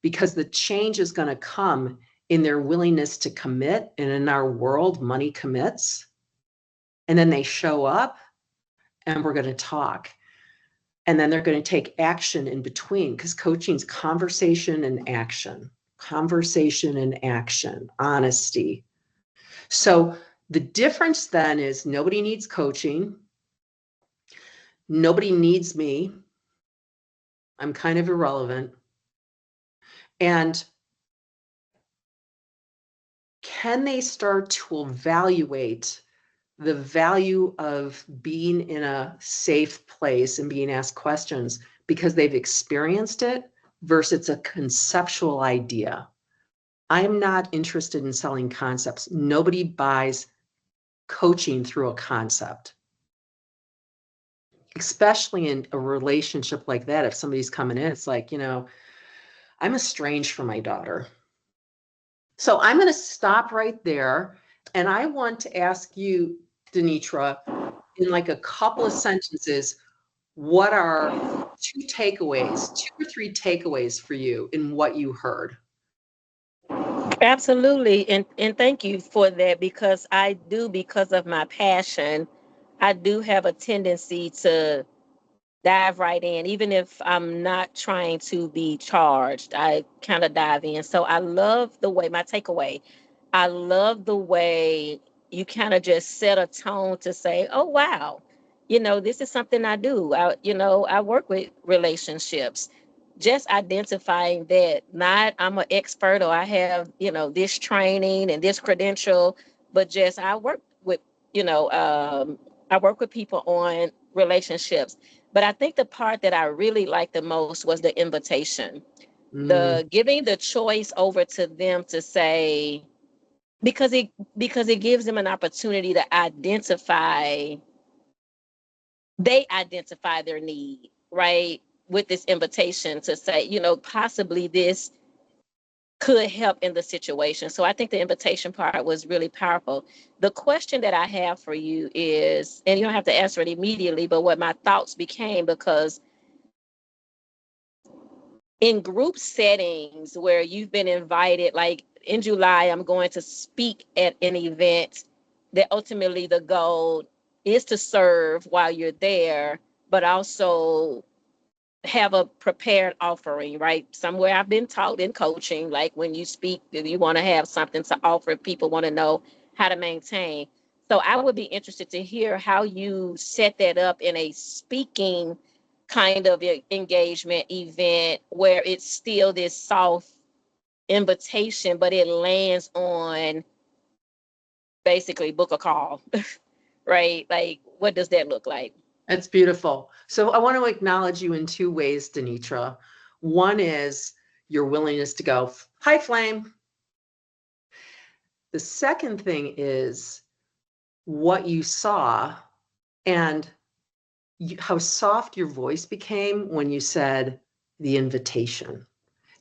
because the change is going to come in their willingness to commit. And in our world, money commits. And then they show up and we're going to talk. And then they're going to take action in between, because coaching's conversation and action, honesty. So the difference then is nobody needs coaching. Nobody needs me. I'm kind of irrelevant. And can they start to evaluate the value of being in a safe place and being asked questions because they've experienced it versus it's a conceptual idea? I'm not interested in selling concepts. Nobody buys coaching through a concept, especially in a relationship like that. If somebody's coming in, it's like, I'm estranged from my daughter. So I'm going to stop right there. And I want to ask you, Denitra, in like a couple of sentences, what are two or three takeaways for you in what you heard?
Absolutely. And thank you for that, because of my passion, I do have a tendency to dive right in. Even if I'm not trying to be charged, I kind of dive in. So I love the way, my takeaway, I love the way you kind of just set a tone to say, oh, wow, this is something I do. I work with relationships. Just identifying that, not I'm an expert or I have, this training and this credential, but just I work with people on relationships. But I think the part that I really liked the most was the invitation, the giving the choice over to them to say, because it gives them an opportunity to identify their need, right? With this invitation to say, possibly this could help in the situation. So I think the invitation part was really powerful. The question that I have for you is, and you don't have to answer it immediately, but what my thoughts became, because in group settings where you've been invited, like in July, I'm going to speak at an event that ultimately the goal is to serve while you're there, but also have a prepared offering, right? Somewhere I've been taught in coaching, like when you speak, you want to have something to offer. People want to know how to maintain. So I would be interested to hear how you set that up in a speaking kind of engagement event where it's still this soft invitation, but it lands on basically book a call, right? Like, what does that look like?
That's beautiful. So I want to acknowledge you in two ways, Denitra. One is your willingness to go, hi, Flame. The second thing is what you saw and how soft your voice became when you said the invitation,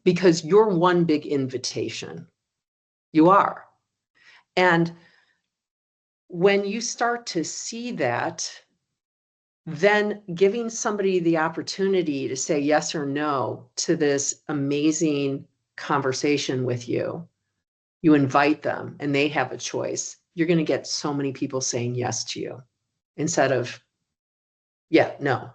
because you're one big invitation. You are. And when you start to see that, then giving somebody the opportunity to say yes or no to this amazing conversation with you, you invite them and they have a choice. You're going to get so many people saying yes to you instead of, yeah, no.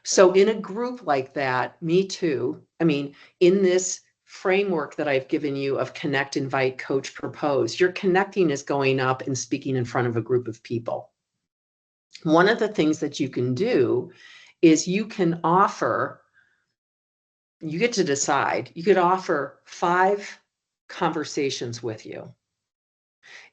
So in a group like that, me too, in this framework that I've given you of connect, invite, coach, propose, your connecting is going up and speaking in front of a group of people. One of the things that you can do is you can offer, you get to decide, you could offer 5 conversations with you.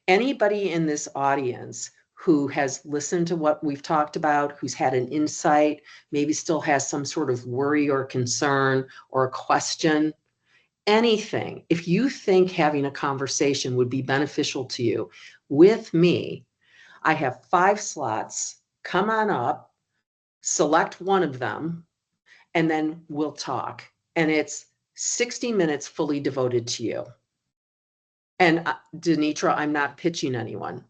Anybody in this audience who has listened to what we've talked about, who's had an insight, maybe still has some sort of worry or concern or a question, anything, if you think having a conversation would be beneficial to you with me, I have 5 slots. Come on up, select one of them, and then we'll talk. And it's 60 minutes fully devoted to you. And Denitra, I'm not pitching anyone.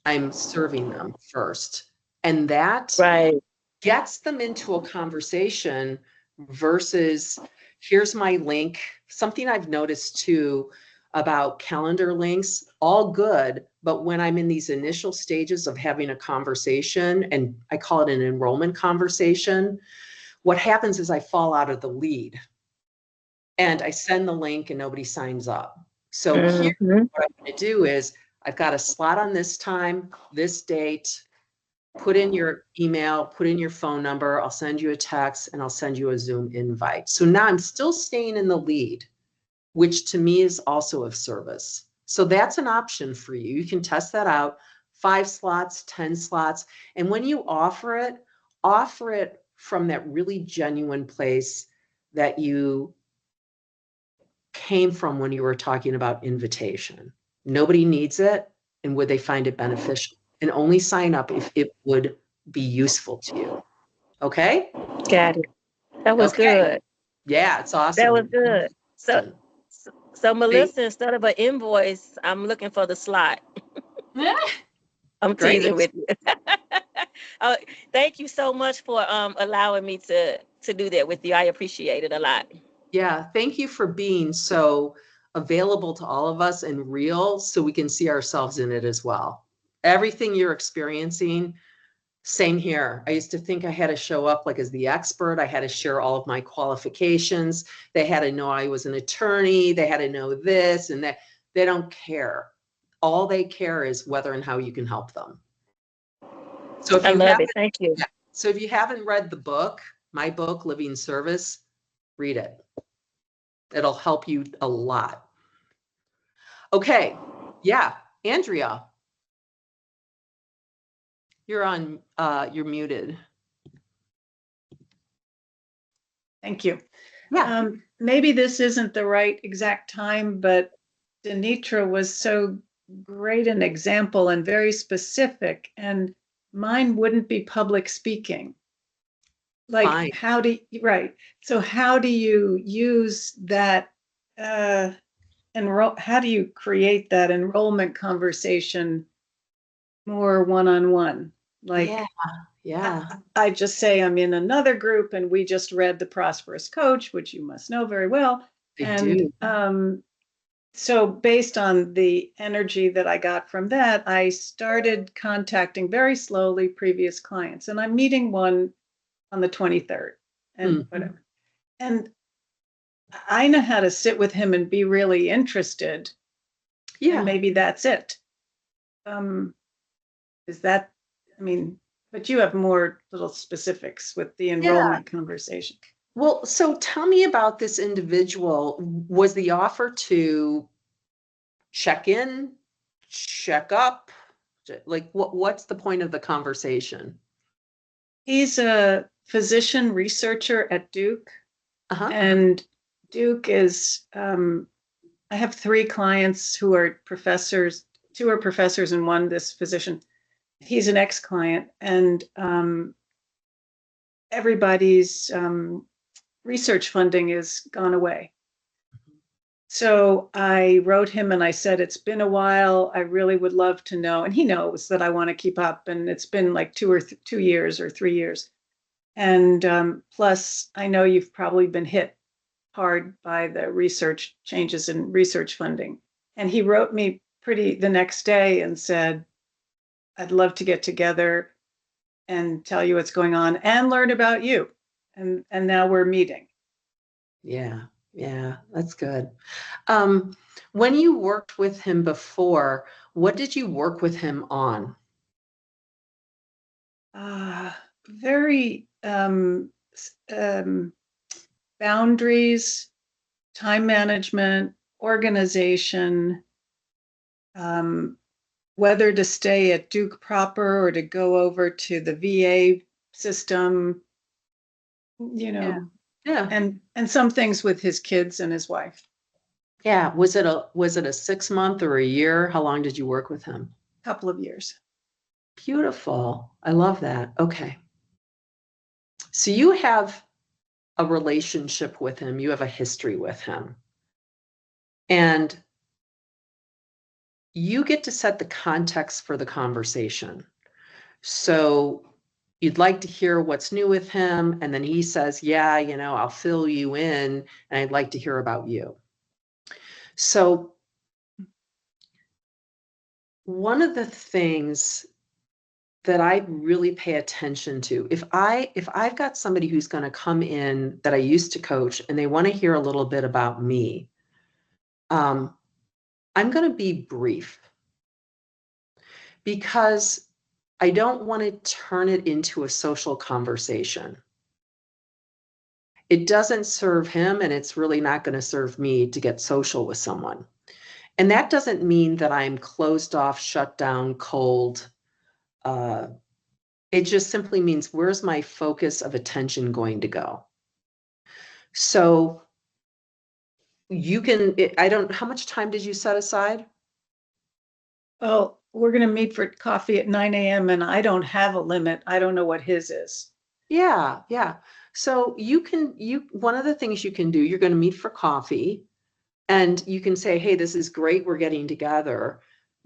I'm serving them first. And that
Right.
gets them into a conversation versus here's my link. Something I've noticed too about calendar links, all good, but when I'm in these initial stages of having a conversation, and I call it an enrollment conversation, what happens is I fall out of the lead and I send the link and nobody signs up. So here, what I'm going to do is I've got a slot on this time, this date, put in your email, put in your phone number, I'll send you a text and I'll send you a Zoom invite. So now I'm still staying in the lead, which to me is also of service. So that's an option for you. You can test that out, 5 slots, 10 slots. And when you offer it from that really genuine place that you came from when you were talking about invitation. Nobody needs it, and would they find it beneficial? And only sign up if it would be useful to you. Okay?
Got it. That was
Okay.
good.
Yeah, it's awesome.
That was good. So,
Awesome.
so Melissa, instead of an invoice, I'm looking for the slot. I'm
Great.
teasing with you. Thank you so much for allowing me to do that with you. I appreciate it a lot.
Yeah, thank you for being so available to all of us and real so we can see ourselves in it as well. Everything you're experiencing, Same here. I used to think I had to show up like as the expert. I had to share all of my qualifications. They had to know I was an attorney. They had to know this and that. They don't care. All they care is whether and how you can help them. So if
I
you
love
haven't,
it. Thank you.
so if you haven't read the book, my book, Living Service, read it. It'll help you a lot. Okay. Yeah. Andrea. You're muted.
Thank you.
Yeah.
Maybe this isn't the right exact time, but Denitra was so great an example and very specific, and mine wouldn't be public speaking. Like,
Fine.
right. So how do you use that, how do you create that enrollment conversation more one-on-one? Like,
Yeah.
I just say I'm in another group and we just read The Prosperous Coach, which you must know very well.
I do.
So based on the energy that I got from that, I started contacting very slowly previous clients, and I'm meeting one on the 23rd and whatever. And I know how to sit with him and be really interested.
Yeah.
And maybe that's it. Is that, I mean, but you have more little specifics with the enrollment conversation.
Well, so tell me about this individual. Was the offer to check in, check up? Like what's the point of the conversation?
He's a physician researcher at Duke.
Uh-huh.
And Duke is, I have 3 clients who are professors, 2 are professors and 1 this physician. He's an ex-client, and everybody's research funding is gone away. So I wrote him and I said, it's been a while. I really would love to know. And he knows that I want to keep up. And it's been like 2 years or 3 years. And plus, I know you've probably been hit hard by the research changes in research funding. And he wrote me the next day and said, I'd love to get together and tell you what's going on and learn about you. And now we're meeting.
Yeah, that's good. When you worked with him before, what did you work with him on?
Very boundaries, time management, organization, whether to stay at Duke proper or to go over to the VA system, you know.
Yeah.
And some things with his kids and his wife.
Yeah. Was it a 6 month or a year? How long did you work with him?
A couple of years.
Beautiful. I love that. Okay. So you have a relationship with him. You have a history with him. And you get to set the context for the conversation. So you'd like to hear what's new with him. And then he says, yeah, I'll fill you in and I'd like to hear about you. So one of the things that I really pay attention to, if I've got somebody who's going to come in that I used to coach and they want to hear a little bit about me, I'm going to be brief because I don't want to turn it into a social conversation. It doesn't serve him, and it's really not going to serve me to get social with someone. And that doesn't mean that I'm closed off, shut down, cold. It just simply means, where's my focus of attention going to go? So you can, how much time did you set aside?
Well, we're going to meet for coffee at 9 a.m. and I don't have a limit. I don't know what his is.
Yeah. So one of the things you can do, you're going to meet for coffee and you can say, hey, this is great. We're getting together.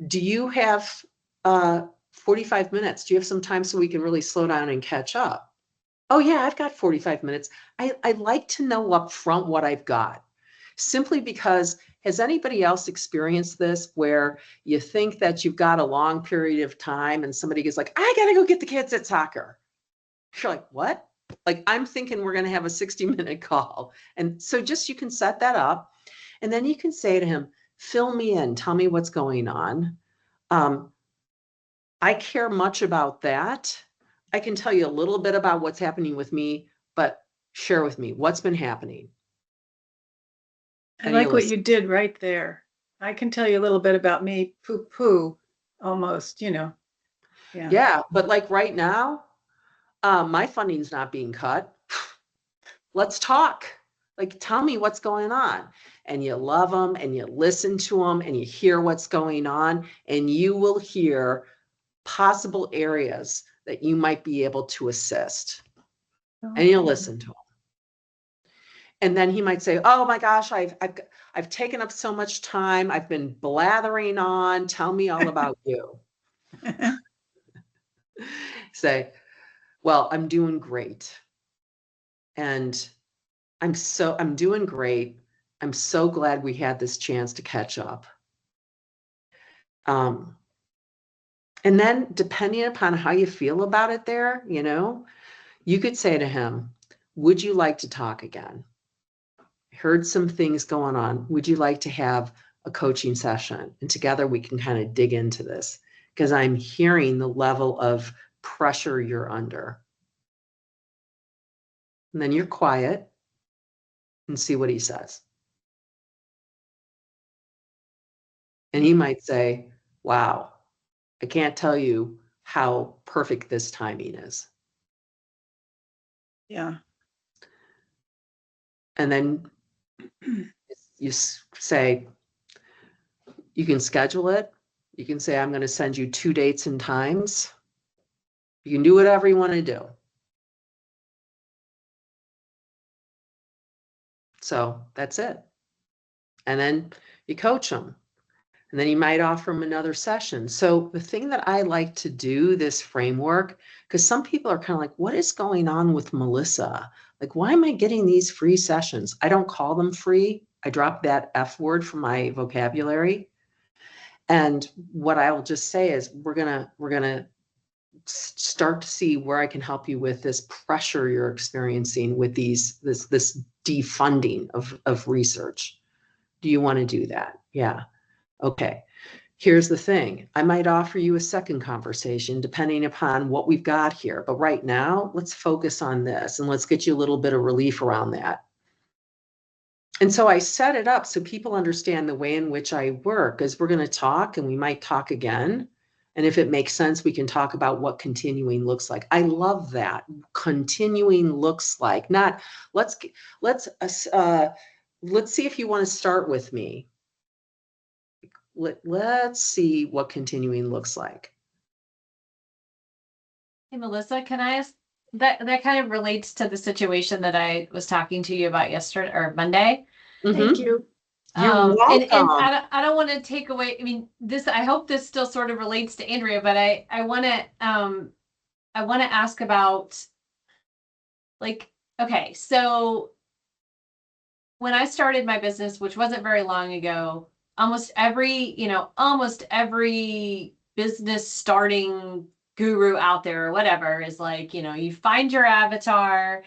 Do you have 45 minutes? Do you have some time so we can really slow down and catch up? Oh yeah, I've got 45 minutes. I like to know up front what I've got, simply because Has anybody else experienced this where you think that you've got a long period of time and somebody goes like, I gotta go get the kids at soccer. You're like, what? Like, I'm thinking we're gonna have a 60-minute call. And so just you can set that up and then you can say to him, fill me in, tell me what's going on. I care much about that. I can tell you a little bit about what's happening with me, but share with me what's been happening.
I
And
like
you
what
listen.
you did right there. I can tell you a little bit about me, poo almost, Yeah.
Yeah, but like right now, my funding's not being cut. Let's talk. Like, tell me what's going on. And you love them and you listen to them and you hear what's going on and you will hear possible areas that you might be able to assist. And you'll listen to them. And then he might say, oh my gosh, I've taken up so much time. I've been blathering on. Tell me all about you. Say, well, I'm doing great. And I'm doing great. I'm so glad we had this chance to catch up. And then depending upon how you feel about it there, you could say to him, would you like to talk again? Heard some things going on. Would you like to have a coaching session? And together we can kind of dig into this because I'm hearing the level of pressure you're under. And then you're quiet and see what he says. And he might say, wow, I can't tell you how perfect this timing is.
Yeah.
And then you say, you can schedule it. You can say, I'm going to send you 2 dates and times. You can do whatever you want to do. So that's it. And then you coach them. And then you might offer them another session. So the thing that I like to do, this framework, because some people are kind of like, what is going on with Melissa? Like, why am I getting these free sessions? I don't call them free. I drop that F word from my vocabulary. And what I'll just say is we're gonna start to see where I can help you with this pressure you're experiencing with this defunding of research. Do you want to do that? Yeah. Okay. Here's the thing. I might offer you a second conversation depending upon what we've got here. But right now, let's focus on this and let's get you a little bit of relief around that. And so I set it up so people understand the way in which I work, as we're going to talk and we might talk again. And if it makes sense, we can talk about what continuing looks like. I love that. Continuing looks like, not let's see if you want to start with me. Let's see what continuing looks like.
Hey, Melissa, can I ask that kind of relates to the situation that I was talking to you about yesterday or Monday.
Thank you.
You're
And
welcome.
I don't want to take away, I mean, I hope this still sort of relates to Andrea, but I want to ask about, like, okay, so when I started my business, which wasn't very long ago, almost every business starting guru out there or whatever is like, you find your avatar,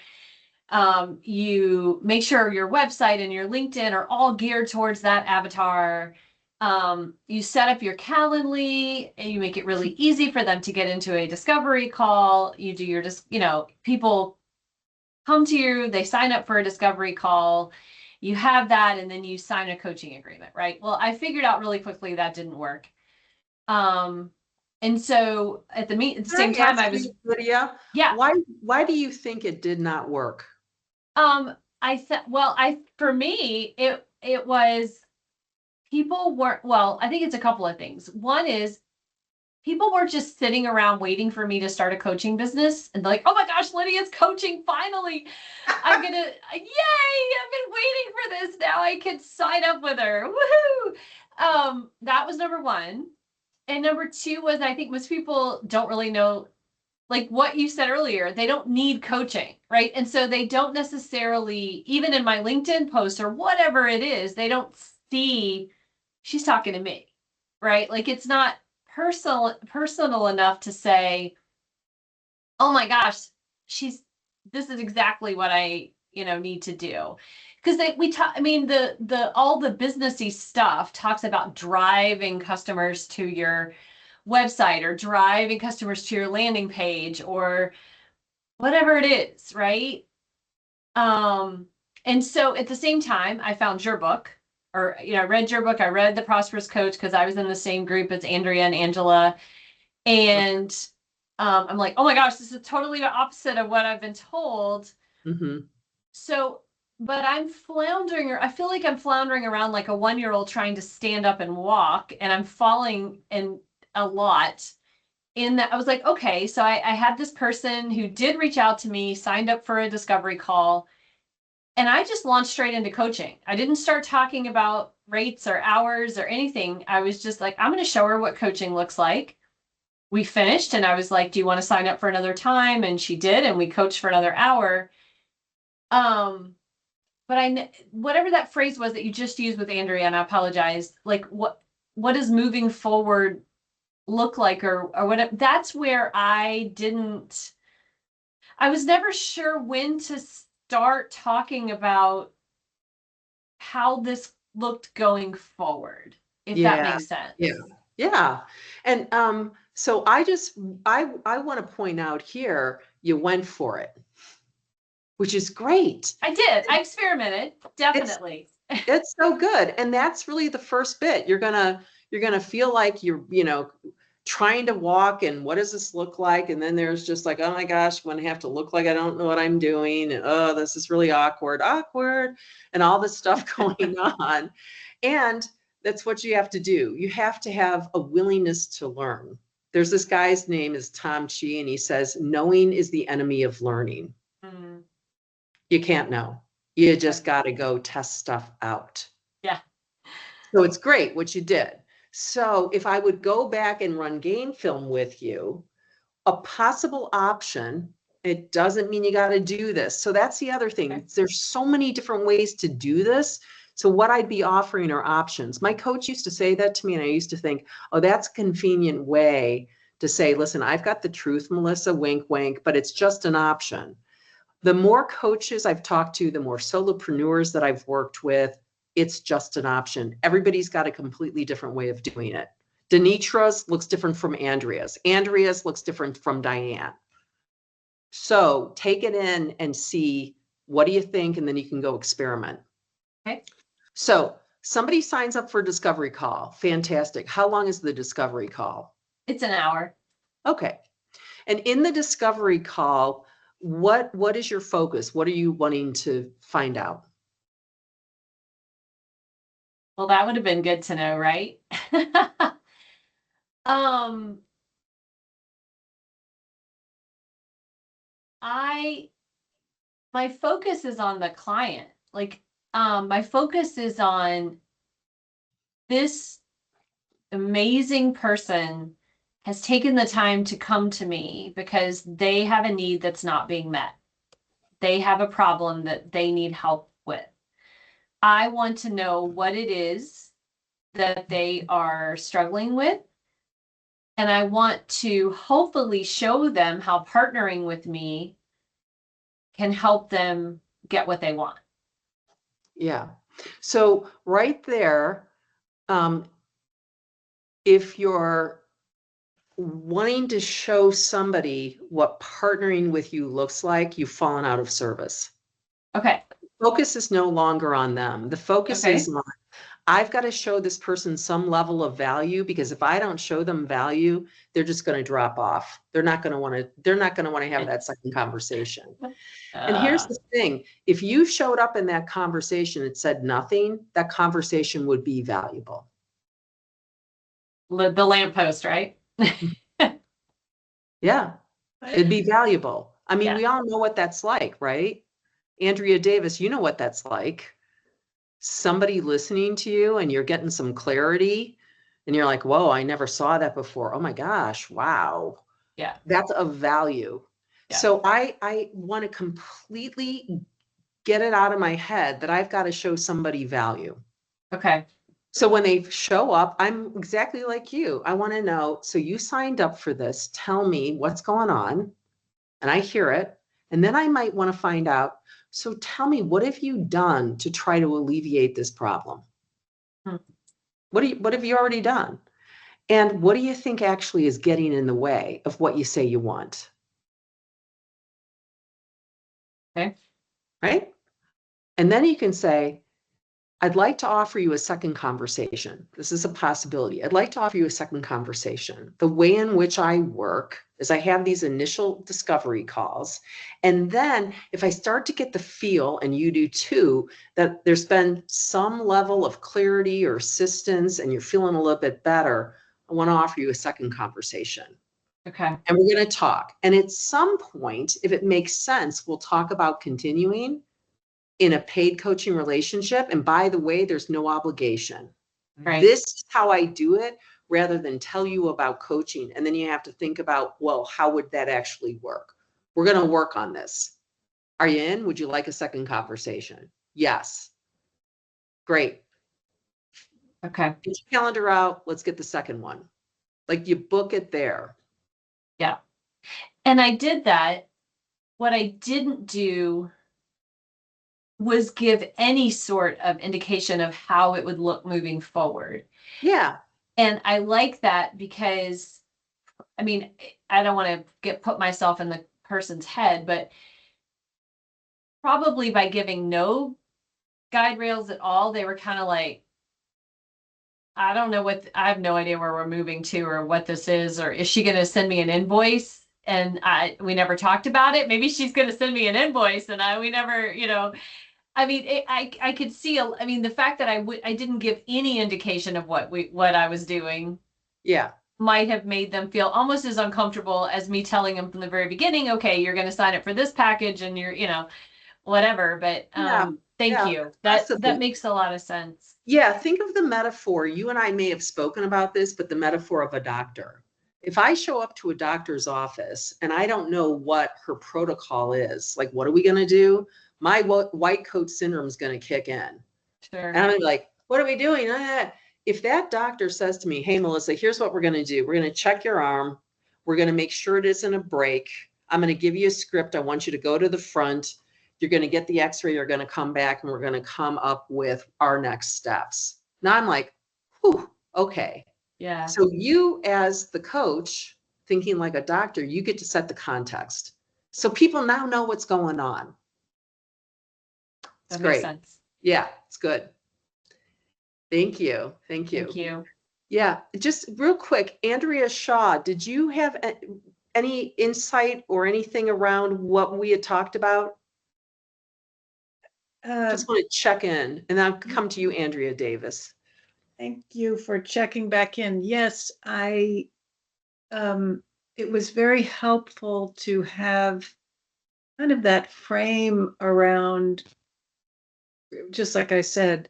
you make sure your website and your LinkedIn are all geared towards that avatar. You set up your Calendly and you make it really easy for them to get into a discovery call. You do your, people come to you, they sign up for a discovery call. You have that, and then you sign a coaching agreement, right? Well, I figured out really quickly that didn't work. And so at the same time, I was,
Lydia,
yeah.
Why do you think it did not work?
For me, it was people weren't, well, I think it's a couple of things. One is people were just sitting around waiting for me to start a coaching business and they're like, oh my gosh, Lydia's coaching. Finally, I'm gonna, yay, I've been waiting for this. Now I can sign up with her. Woohoo. That was number one. And number two was, I think most people don't really know, like what you said earlier, they don't need coaching, right? And so they don't necessarily, even in my LinkedIn posts or whatever it is, they don't see she's talking to me, right? Like it's not personal enough to say, oh my gosh, this is exactly what I, need to do. Because we talk, I mean, all the businessy stuff talks about driving customers to your website or driving customers to your landing page or whatever it is, right? And so at the same time, I found your book, or I read your book. I read The Prosperous Coach because I was in the same group as Andrea and Angela, and I'm like, oh my gosh, this is totally the opposite of what I've been told.
Mhm.
So, but I'm floundering, I feel like I'm floundering around like a 1-year-old trying to stand up and walk, and I'm falling in a lot. In that, I was like, okay, so I had this person who did reach out to me, signed up for a discovery call, and I just launched straight into coaching. I didn't start talking about rates or hours or anything. I was just like, I'm going to show her what coaching looks like. We finished, and I was like, do you want to sign up for another time? And she did, and we coached for another hour. But whatever that phrase was that you just used with Andrea, and I apologize, like what does moving forward look like, or whatever? That's where I was never sure when to start talking about how this looked going forward, if that makes sense.
Yeah. And so I want to point out here, you went for it, which is great.
I did. I experimented, definitely.
It's so good. And that's really the first bit. You're gonna feel like you're, trying to walk, and what does this look like? And then there's just like, oh my gosh, I'm gonna have to look like I don't know what I'm doing. And oh, this is really awkward, and all this stuff going on. And that's what you have to do. You have to have a willingness to learn. There's this guy's name is Tom Chi, and he says, knowing is the enemy of learning.
Mm.
You can't know. You just got to go test stuff out.
Yeah.
So it's great what you did. So if I would go back and run Gain Film with you, a possible option, it doesn't mean you got to do this. So that's the other thing.
Okay.
There's so many different ways to do this. So what I'd be offering are options. My coach used to say that to me, and I used to think, oh, that's a convenient way to say, listen, I've got the truth, Melissa, wink, wink, but it's just an option. The more coaches I've talked to, the more solopreneurs that I've worked with, it's just an option. Everybody's got a completely different way of doing it. Denitra's looks different from Andrea's. Andrea's looks different from Diane. So take it in and see, what do you think? And then you can go experiment.
Okay.
So somebody signs up for a discovery call. Fantastic. How long is the discovery call?
It's an hour.
Okay. And in the discovery call, what is your focus? What are you wanting to find out?
Well, that would have been good to know, right? My focus is on the client. Like, my focus is on this amazing person has taken the time to come to me because they have a need that's not being met. They have a problem that they need help with. I want to know what it is that they are struggling with. And I want to hopefully show them how partnering with me can help them get what they want.
Yeah. So right there, if you're wanting to show somebody what partnering with you looks like, you've fallen out of service.
Okay.
Focus is no longer on them. The focus is on, I've got to show this person some level of value, because if I don't show them value, they're just going to drop off. They're not going to want to have that second conversation. And here's the thing. If you showed up in that conversation and said nothing, that conversation would be valuable.
The lamppost, right?
Yeah, it'd be valuable. I mean,
Yeah.
we all know what that's like, right? Andrea Davis, you know what that's like. Somebody listening to you and you're getting some clarity and you're like, whoa, I never saw that before. Oh my gosh, wow.
Yeah.
That's of value.
Yeah.
So I want to completely get it out of my head that I've got to show somebody value.
Okay.
So when they show up, I'm exactly like you. I want to know, so you signed up for this. Tell me what's going on. And I hear it. And then I might want to find out, so tell me, what have you done to try to alleviate this problem?
Hmm.
What have you already done? And what do you think actually is getting in the way of what you say you want?
Okay.
Right? And then you can say, I'd like to offer you a second conversation. This is a possibility. I'd like to offer you a second conversation. The way in which I work is I have these initial discovery calls. And then if I start to get the feel, and you do too, that there's been some level of clarity or assistance and you're feeling a little bit better, I want to offer you a second conversation.
Okay.
And we're going to talk. And at some point, if it makes sense, we'll talk about continuing in a paid coaching relationship. And by the way, there's no obligation.
Right.
This is how I do it, rather than tell you about coaching. And then you have to think about, well, how would that actually work? We're going to work on this. Are you in? Would you like a second conversation? Yes. Great.
Okay.
Get your calendar out. Let's get the second one. Like, you book it there.
Yeah. And I did that. What I didn't do was give any sort of indication of how it would look moving forward.
Yeah.
And I like that because, I mean, I don't want to put myself in the person's head, but probably by giving no guide rails at all, they were kind of like, I don't know I have no idea where we're moving to or what this is, or is she going to send me an invoice? And we never talked about it. Maybe she's going to send me an invoice and we never, I mean, I could see, I mean, the fact that I didn't give any indication of what I was doing.
Yeah.
Might have made them feel almost as uncomfortable as me telling them from the very beginning, okay, you're going to sign up for this package and you're, whatever. But thank you. That makes a lot of sense.
Yeah. Think of the metaphor. You and I may have spoken about this, but the metaphor of a doctor. If I show up to a doctor's office and I don't know what her protocol is, like, what are we going to do? My white coat syndrome is going to kick in.
Sure.
And I'm like, what are we doing? If that doctor says to me, hey, Melissa, here's what we're going to do. We're going to check your arm. We're going to make sure it isn't a break. I'm going to give you a script. I want you to go to the front. You're going to get the x-ray. You're going to come back and we're going to come up with our next steps. Now I'm like, whew, okay.
Yeah.
So you, as the coach, thinking like a doctor, you get to set the context. So people now know what's going on. It's
That
great.
makes sense.
Yeah, it's good. Thank you. Thank you.
Thank you.
Yeah, just real quick, Andrea Shaw, did you have any insight or anything around what we had talked about? Just want to check in, and I'll come to you, Andrea Davis.
Thank you for checking back in. Yes, it was very helpful to have kind of that frame around, just like I said,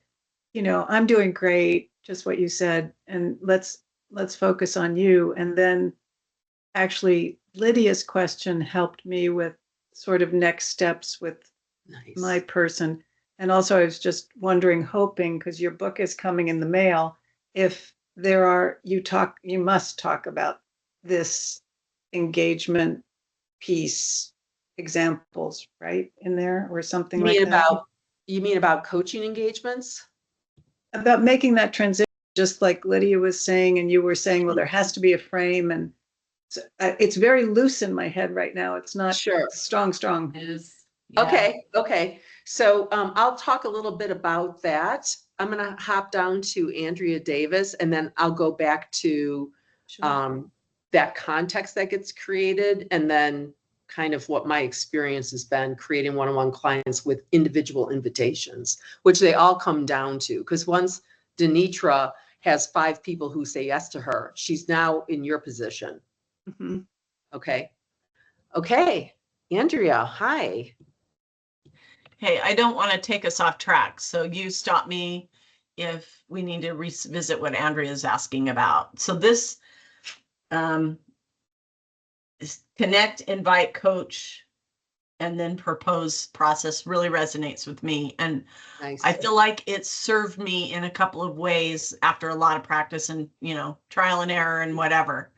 I'm doing great, just what you said, and let's focus on you. And then actually Lydia's question helped me with sort of next steps with my person. And also I was just wondering, hoping, because your book is coming in the mail, if there are, you must talk about this engagement piece examples, right, in there or something like that.
You mean about coaching engagements?
About making that transition, just like Lydia was saying, and you were saying, well, there has to be a frame, and it's very loose in my head right now. It's not
Sure.
strong.
It is. Yeah.
Okay. So I'll talk a little bit about that. I'm going to hop down to Andrea Davis, and then I'll go back to that context that gets created, and then kind of what my experience has been creating one-on-one clients with individual invitations, which they all come down to. Because once Denitra has 5 people who say yes to her, she's now in your position.
Mm-hmm.
Okay. Andrea, hi.
Hey, I don't want to take us off track, so you stop me if we need to revisit what Andrea is asking about. So this is connect, invite, coach, and then propose process really resonates with me. And
Nice.
I feel like it served me in a couple of ways after a lot of practice and, trial and error and whatever,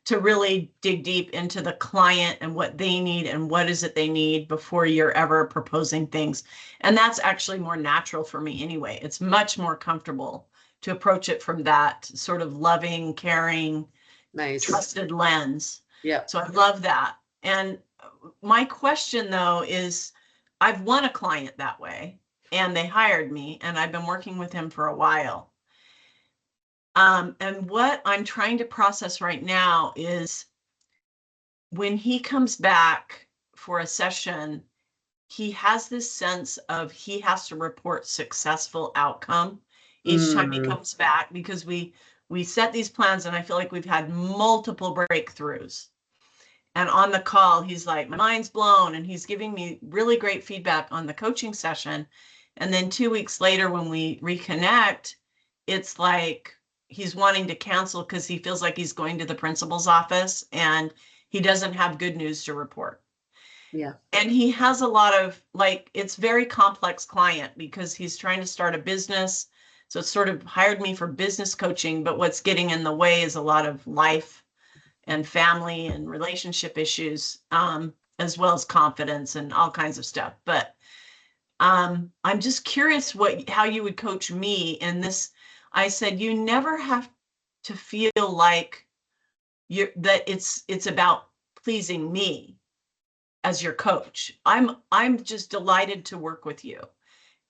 to really dig deep into the client and what they need and what is it they need before you're ever proposing things. And that's actually more natural for me anyway. It's much more comfortable to approach it from that sort of loving, caring,
Nice.
trusted lens.
Yeah.
So I love that. And my question though is, I've won a client that way and they hired me and I've been working with him for a while. And what I'm trying to process right now is when he comes back for a session, he has this sense of he has to report successful outcome each time he comes back, because we set these plans and I feel like we've had multiple breakthroughs. And on the call, he's like, my mind's blown, and he's giving me really great feedback on the coaching session. And then 2 weeks later, when we reconnect, it's like he's wanting to cancel because he feels like he's going to the principal's office and he doesn't have good news to report.
Yeah.
And he has a lot of, it's very complex client because he's trying to start a business. So it's sort of hired me for business coaching, but what's getting in the way is a lot of life and family and relationship issues, as well as confidence and all kinds of stuff. But I'm just curious how you would coach me in this. I said, you never have to feel like that it's about pleasing me as your coach. I'm just delighted to work with you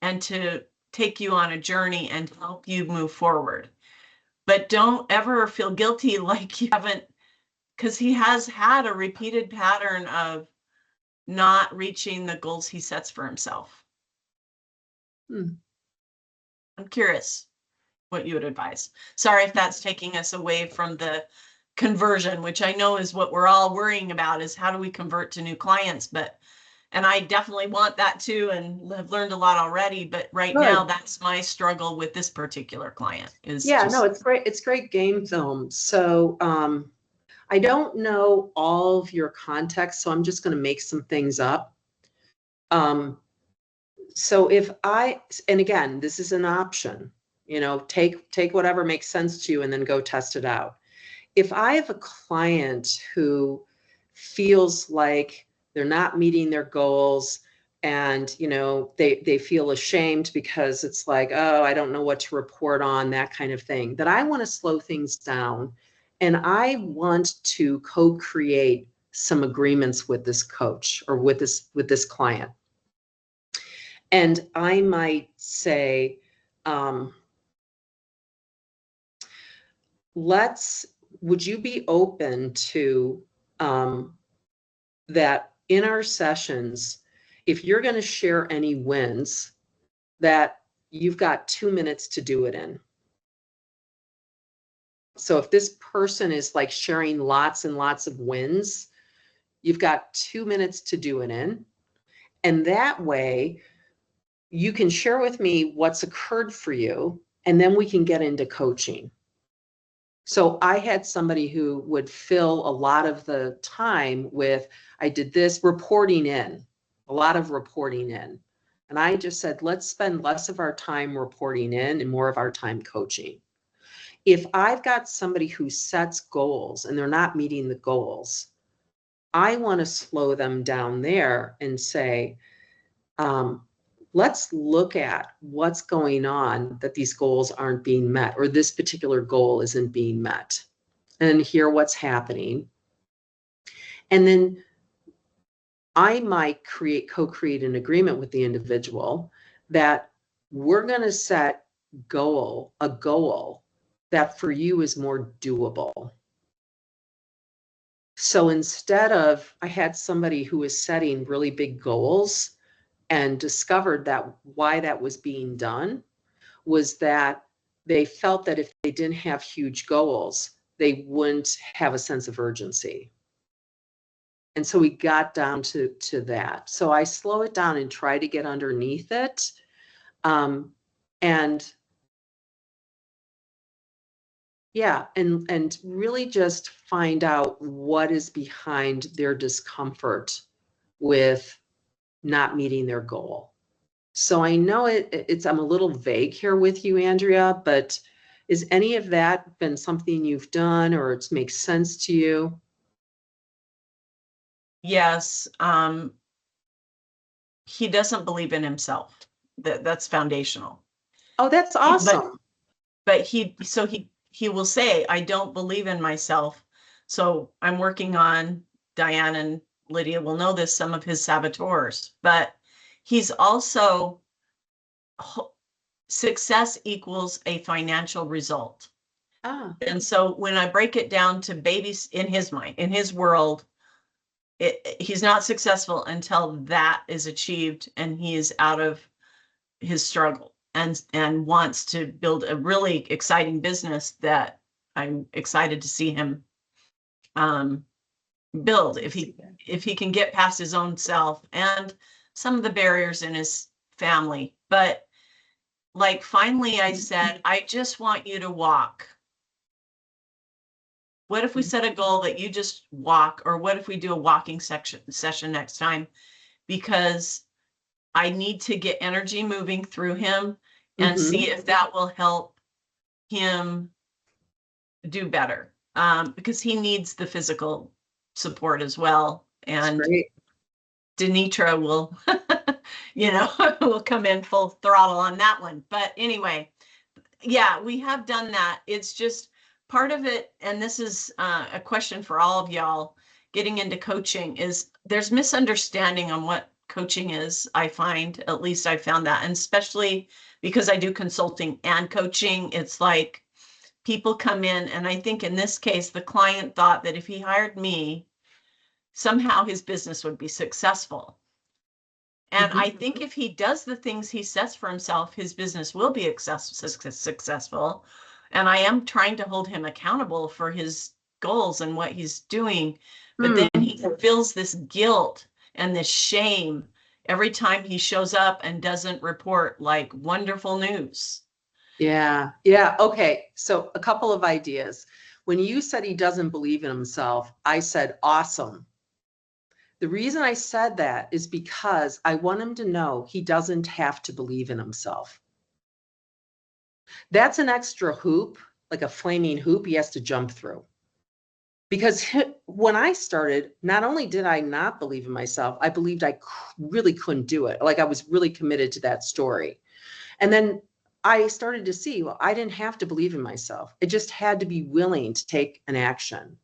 and to take you on a journey and help you move forward. But don't ever feel guilty like you haven't, because he has had a repeated pattern of not reaching the goals he sets for himself. I'm curious what you would advise. Sorry if that's taking us away from the conversion, which I know is what we're all worrying about, is how do we convert to new clients? And I definitely want that too, and have learned a lot already. But right now, that's my struggle with this particular client.
No, it's great. It's great game film. So I don't know all of your context, so I'm just going to make some things up. So and again, this is an option, take whatever makes sense to you and then go test it out. If I have a client who feels like they're not meeting their goals and, they feel ashamed because it's like, oh, I don't know what to report on, that kind of thing, that I want to slow things down. And I want to co-create some agreements with this coach or with this client. And I might say, would you be open to that in our sessions, if you're going to share any wins, that you've got 2 minutes to do it in. So if this person is like sharing lots and lots of wins, you've got 2 minutes to do it in. And that way you can share with me what's occurred for you, and then we can get into coaching. So I had somebody who would fill a lot of the time with, I did this, reporting in, a lot of reporting in. And I just said, let's spend less of our time reporting in and more of our time coaching. If I've got somebody who sets goals and they're not meeting the goals, I want to slow them down there and say, let's look at what's going on that these goals aren't being met, or this particular goal isn't being met, and hear what's happening. And then I might co-create an agreement with the individual that we're going to set a goal that for you is more doable. So instead of, I had somebody who was setting really big goals and discovered that why that was being done was that they felt that if they didn't have huge goals, they wouldn't have a sense of urgency. And so we got down to that. So I slow it down and try to get underneath it. And really just find out what is behind their discomfort with not meeting their goal. So I know it's, I'm a little vague here with you, Andrea, but is any of that been something you've done or it makes sense to you?
Yes, he doesn't believe in himself. That's foundational.
Oh, that's awesome.
But he will say, I don't believe in myself. So I'm working on, Diane and Lydia will know this, some of his saboteurs, but he's also, success equals a financial result.
Ah,
And so when I break it down to babies in his mind, in his world, he's not successful until that is achieved and he is out of his struggle and wants to build a really exciting business that I'm excited to see him build if he can get past his own self and some of the barriers in his family. But like finally I said, I just want you to walk. What if we set a goal that you just walk, or what if we do a walking session next time? Because I need to get energy moving through him and see if that will help him do better. Because he needs the physical support as well. And Denitra will, will come in full throttle on that one. But anyway, yeah, we have done that. It's just part of it. And this is a question for all of y'all getting into coaching, is there's misunderstanding on what coaching is. I find, at least I found that, and especially because I do consulting and coaching, it's like people come in, and I think in this case, the client thought that if he hired me, somehow his business would be successful. And I think if he does the things he sets for himself, his business will be successful. And I am trying to hold him accountable for his goals and what he's doing. But then he feels this guilt and this shame every time he shows up and doesn't report like wonderful news.
Yeah. Yeah. Okay. So a couple of ideas. When you said he doesn't believe in himself, I said, awesome. The reason I said that is because I want him to know he doesn't have to believe in himself. That's an extra hoop, like a flaming hoop he has to jump through. Because when I started, not only did I not believe in myself, I believed I really couldn't do it. Like I was really committed to that story. And then I started to see, well, I didn't have to believe in myself. I just had to be willing to take an action.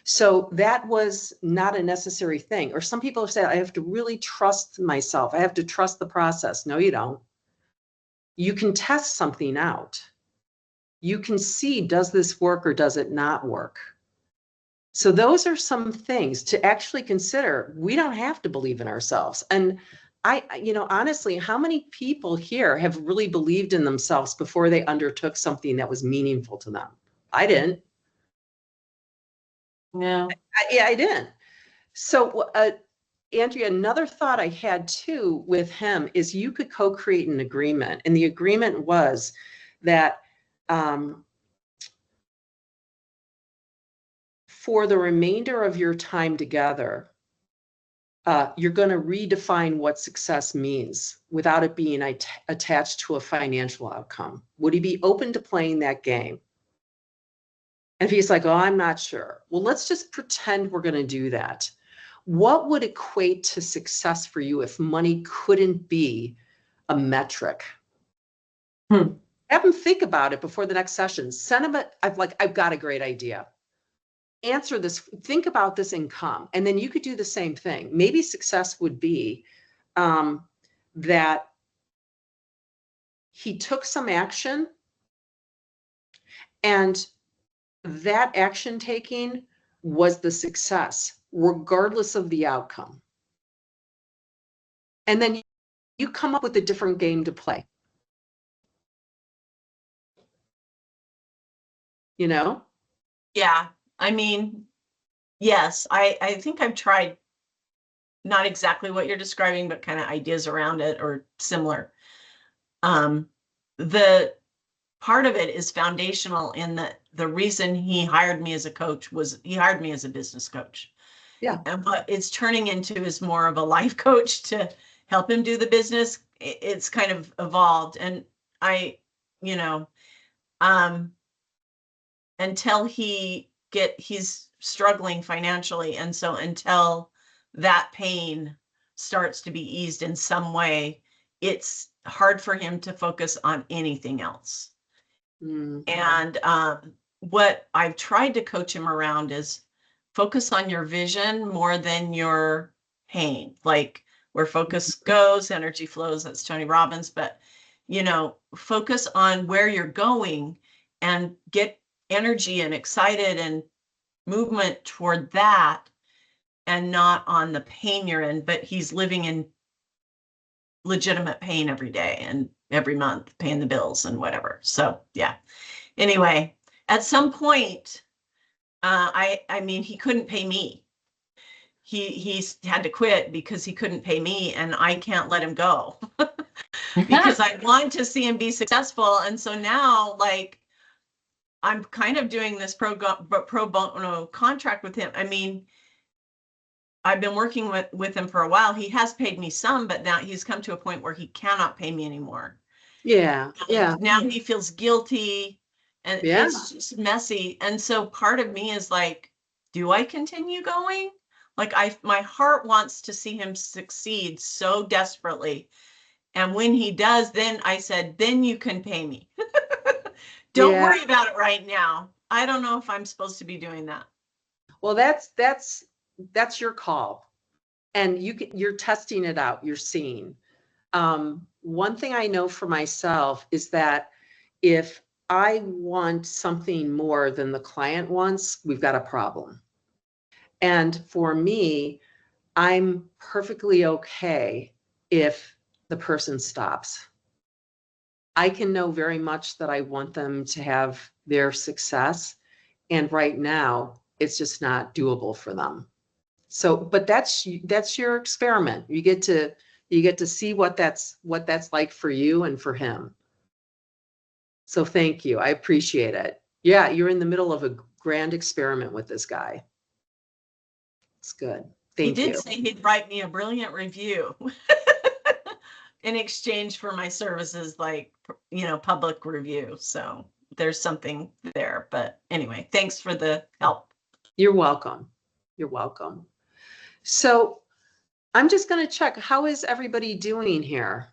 So that was not a necessary thing. Or some people have said, I have to really trust myself. I have to trust the process. No, you don't. You can test something out. You can see, does this work or does it not work? So those are some things to actually consider. We don't have to believe in ourselves. And honestly, how many people here have really believed in themselves before they undertook something that was meaningful to them? I didn't.
No.
I didn't. So, Andrea, another thought I had too with him is you could co-create an agreement. And the agreement was that for the remainder of your time together, you're going to redefine what success means without it being attached to a financial outcome. Would he be open to playing that game? And if he's like, oh, I'm not sure. Well, let's just pretend we're going to do that. What would equate to success for you if money couldn't be a metric? Have him think about it before the next session. Send him I've got a great idea. Answer this, think about this and come. And then you could do the same thing. Maybe success would be that he took some action, and that action taking was the success, regardless of the outcome. And then you come up with a different game to play.
Yeah. I mean, yes, I think I've tried not exactly what you're describing, but kind of ideas around it or similar. The part of it is foundational in that the reason he hired me as a coach was he hired me as a business coach.
Yeah.
And what it's turning into is more of a life coach to help him do the business. It's kind of evolved. And I, you know, until he's struggling financially. And so until that pain starts to be eased in some way, it's hard for him to focus on anything else. And what I've tried to coach him around is focus on your vision more than your pain. Like where focus goes, energy flows. That's Tony Robbins. But, you know, focus on where you're going and get energy and excited and movement toward that, and not on the pain you're in. But he's living in legitimate pain every day and every month, paying the bills and whatever. So yeah. Anyway, at some point, I mean, he couldn't pay me. He had to quit because he couldn't pay me, and I can't let him go because I want to see him be successful. And so now, like, I'm kind of doing this pro bono contract with him. I mean, I've been working with him for a while. He has paid me some, but now he's come to a point where he cannot pay me anymore.
Yeah.
Now he feels guilty, and
Yeah.
it's just messy. And so part of me is like, do I continue going? Like my heart wants to see him succeed so desperately. And when he does, then I said, then you can pay me. Don't
Yeah.
worry about it right now. I don't know if I'm supposed to be doing that.
Well, that's your call, and you're testing it out. You're seeing. One thing I know for myself is that if I want something more than the client wants, we've got a problem. And for me, I'm perfectly okay if the person stops. I can know very much that I want them to have their success. And right now, it's just not doable for them. So, but that's your experiment. You get to see what that's like for you and for him. So thank you. I appreciate it. Yeah, you're in the middle of a grand experiment with this guy. It's good. Thank
He
you.
did say he'd write me a brilliant review in exchange for my services, like, you know, public review. So there's something there. But anyway, thanks for the help.
You're welcome. You're welcome. So I'm just going to check. How is everybody doing here?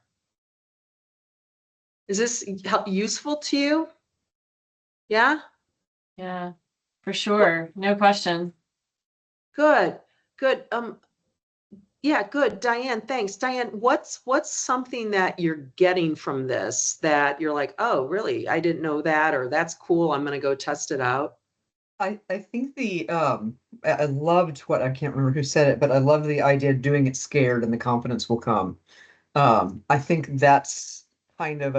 Is this useful to you? Yeah?
Yeah, for sure. No question.
Good. Good. Yeah, good. Diane, thanks. Diane, what's something that you're getting from this that you're like, oh, really? I didn't know that, or that's cool. I'm going to go test it out.
I think I loved what, I can't remember who said it, but I love the idea of doing it scared and the confidence will come. I think that's kind of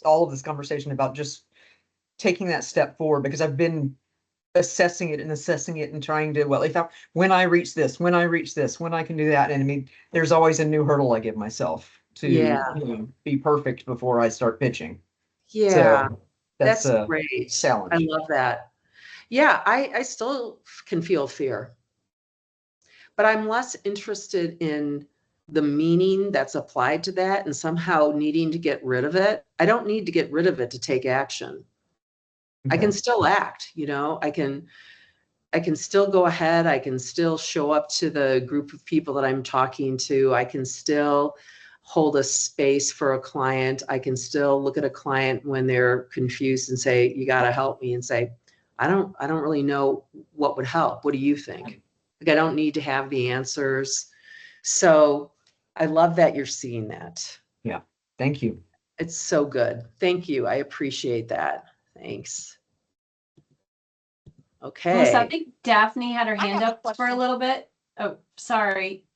all of this conversation about just taking that step forward, because I've been assessing it and trying to, well, when I reach this, when I can do that. And I mean, there's always a new hurdle I give myself to be perfect before I start pitching.
Yeah,
So
that's
a
great.
challenge.
I love that. Yeah, I still can feel fear, but I'm less interested in the meaning that's applied to that and somehow needing to get rid of it. I don't need to get rid of it to take action. I can still act, you know, I can still go ahead. I can still show up to the group of people that I'm talking to. I can still hold a space for a client. I can still look at a client when they're confused and say, you got to help me, and say, I don't really know what would help. What do you think? Like, I don't need to have the answers. So I love that you're seeing that.
Yeah. Thank you.
It's so good. Thank you. I appreciate that. Thanks. Okay.
Melissa, I think Daphne had her hand
have a
up for a
question.
little bit. Oh, sorry.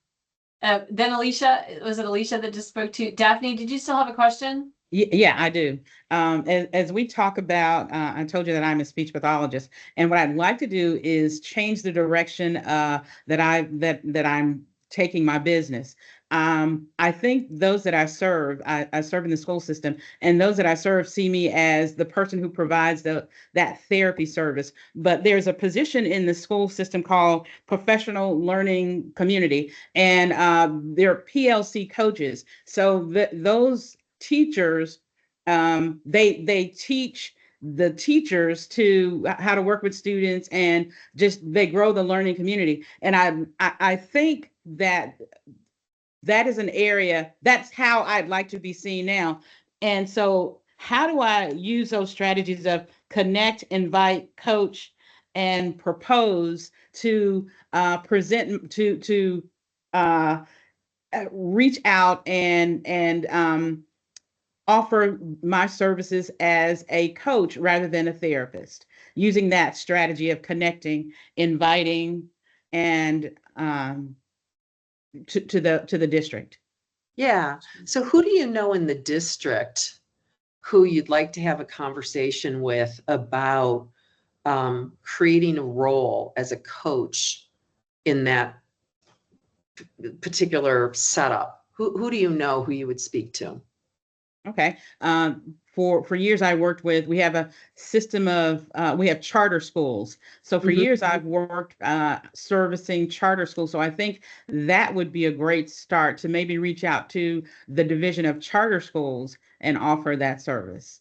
Then Alicia, was it Alicia that just spoke to? Daphne, did you still have a question?
Yeah, I do. As we talk about, I told you that I'm a speech pathologist, and what I'd like to do is change the direction that I'm taking my business. I think those that I serve, I serve in the school system, and those that I serve see me as the person who provides that therapy service. But there's a position in the school system called professional learning community, and they're PLC coaches. So those teachers, they teach the teachers to how to work with students, and just they grow the learning community. And I think that is an area, that's how I'd like to be seen now. And so how do I use those strategies of connect, invite, coach, and propose to present, to reach out and offer my services as a coach rather than a therapist, using that strategy of connecting, inviting, and to the district.
Yeah. So who do you know in the district who you'd like to have a conversation with about creating a role as a coach in that particular setup? Who do you know who you would speak to?
Okay. For years I worked with, we have a system of, we have charter schools. So for years I've worked servicing charter schools. So I think that would be a great start to maybe reach out to the division of charter schools and offer that service.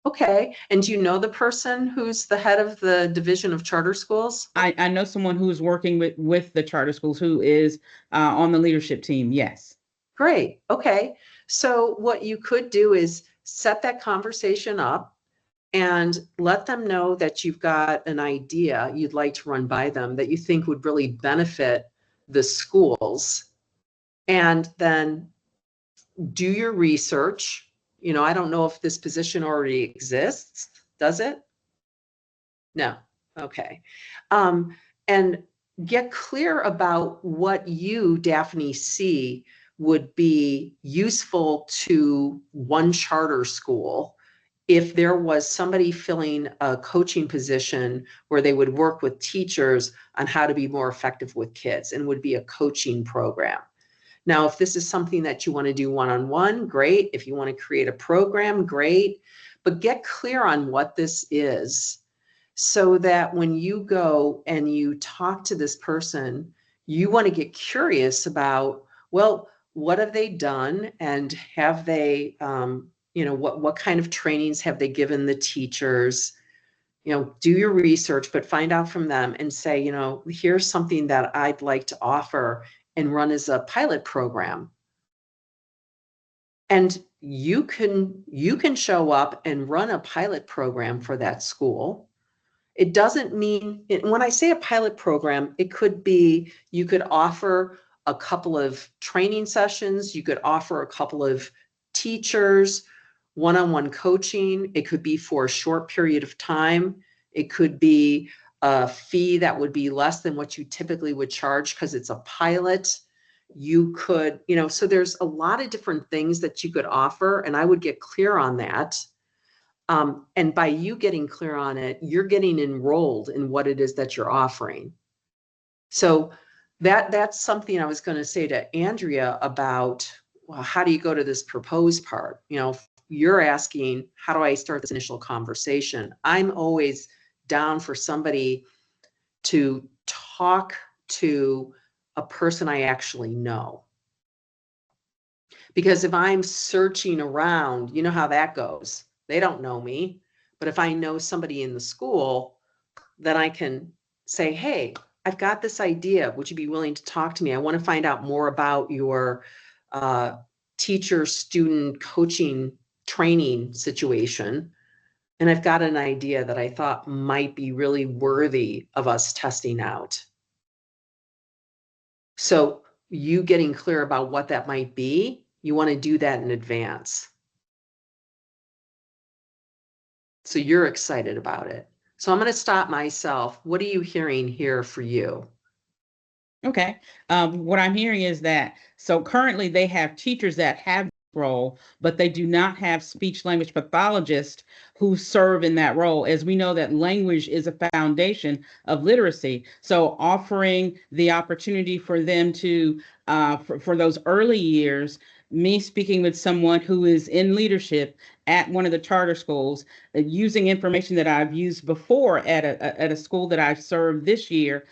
Okay. And do you know the person who's the head of the division of charter schools?
I know someone who's working with the charter schools who is on the leadership team. Yes.
Great. Okay. So what you could do is set that conversation up and let them know that you've got an idea you'd like to run by them that you think would really benefit the schools. And then do your research. You know, I don't know if this position already exists. Does it? No. Okay. And get clear about what you, Daphne, see would be useful to one charter school if there was somebody filling a coaching position where they would work with teachers on how to be more effective with kids, and would be a coaching program. Now, if this is something that you want to do one-on-one, great. If you want to create a program, great. But get clear on what this is so that when you go and you talk to this person, you want to get curious about, well, what have they done, and have they, you know, what kind of trainings have they given the teachers? You know, do your research, but find out from them and say, you know, here's something that I'd like to offer and run as a pilot program. And you can show up and run a pilot program for that school. It doesn't mean, when I say a pilot program, it could be, you could offer a couple of training sessions, you could offer a couple of teachers, one-on-one coaching. It could be for a short period of time. It could be a fee that would be less than what you typically would charge because it's a pilot. You could, you know, so there's a lot of different things that you could offer, and I would get clear on that. And by you getting clear on it, you're getting enrolled in what it is that you're offering. So that's something I was going to say to Andrea about, well, how do you go to this proposed part? You know, you're asking, how do I start this initial conversation? I'm always down for somebody to talk to a person I actually know. Because if I'm searching around, you know how that goes. They don't know me. But if I know somebody in the school, then I can say, hey, I've got this idea. Would you be willing to talk to me? I want to find out more about your teacher-student coaching training situation. And I've got an idea that I thought might be really worthy of us testing out. So you getting clear about what that might be, you want to do that in advance. So you're excited about it. So I'm going to stop myself. What are you hearing here for you?
Okay. What I'm hearing is that, so currently they have teachers that have role, but they do not have speech language pathologists who serve in that role, as we know that language is a foundation of literacy. So offering the opportunity for them to, for those early years, me speaking with someone who is in leadership at one of the charter schools, using information that I've used before at a school that I've served this year,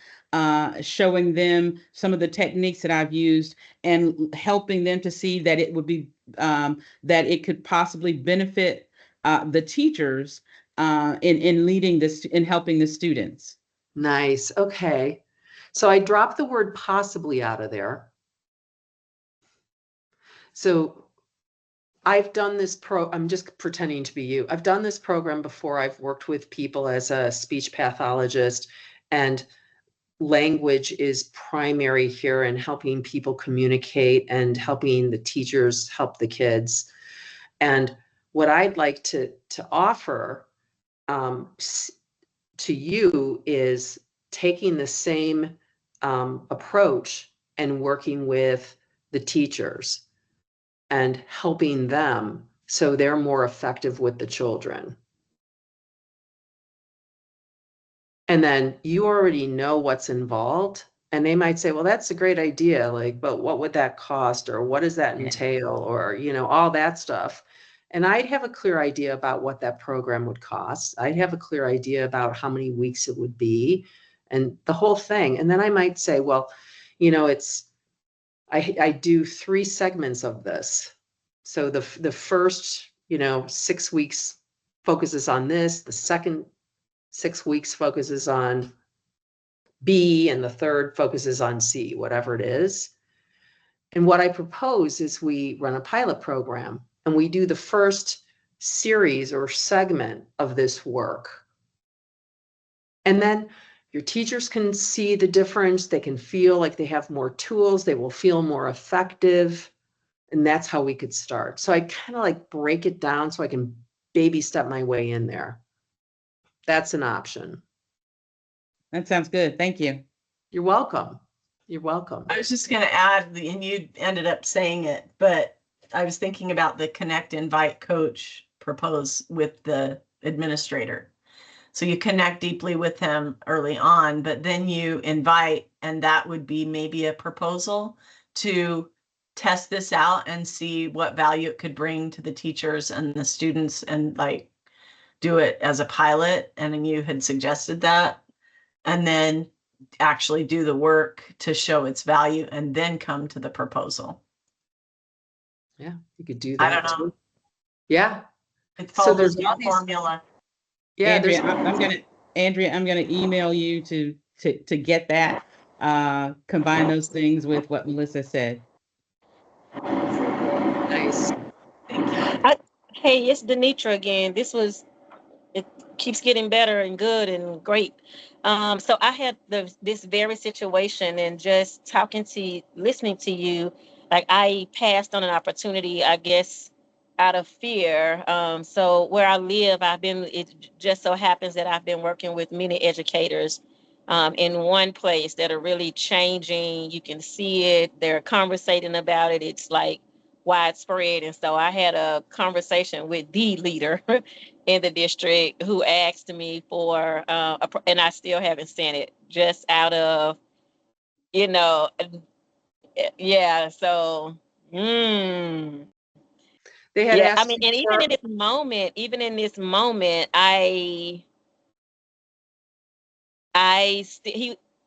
showing them some of the techniques that I've used and helping them to see that it would be, that it could possibly benefit the teachers in leading this, in helping the students.
Nice. Okay. So I dropped the word possibly out of there. So I've done this I'm just pretending to be you. I've done this program before. I've worked with people as a speech pathologist, and language is primary here in helping people communicate and helping the teachers help the kids. And what I'd like to offer to you is taking the same approach and working with the teachers and helping them so they're more effective with the children. And then you already know what's involved, and they might say, well, that's a great idea, like, but what would that cost, or what does that entail, or, you know, all that stuff. And I'd have a clear idea about what that program would cost. I'd have a clear idea about how many weeks it would be and the whole thing. And then I might say, well, you know, I do 3 segments of this. So the first, you know, 6 weeks focuses on this, the second 6 weeks focuses on B, and the third focuses on C, whatever it is. And what I propose is we run a pilot program and we do the first series or segment of this work. And then your teachers can see the difference. They can feel like they have more tools. They will feel more effective. And that's how we could start. So I kind of like break it down so I can baby step my way in there. That's an option.
That sounds good. Thank you.
You're welcome. You're welcome.
I was just going to add, and you ended up saying it, but I was thinking about the connect, invite, coach propose with the administrator. So you connect deeply with them early on, but then you invite, and that would be maybe a proposal to test this out and see what value it could bring to the teachers and the students, and like do it as a pilot. And then you had suggested that, and then actually do the work to show its value and then come to the proposal.
Yeah, you could do that.
I don't know.
Too. Yeah.
It
So
follows
there's
the
all these-
formula.
Yeah,
Andrea,
there's
I'm gonna email you to get that, combine those things with what Melissa said.
nice.
Hey, it's Denitra again. It keeps getting better and good and great. So I had this very situation, and just listening to you, like I passed on an opportunity, I guess, out of fear. So where I live, it just so happens that I've been working with many educators in one place that are really changing. You can see it, they're conversating about it. It's like widespread. And so I had a conversation with the leader in the district who asked me for, and I still haven't sent it, just out of, yeah. So,
They had
yeah. I
asked
mean,
you
and
for-
even in this moment,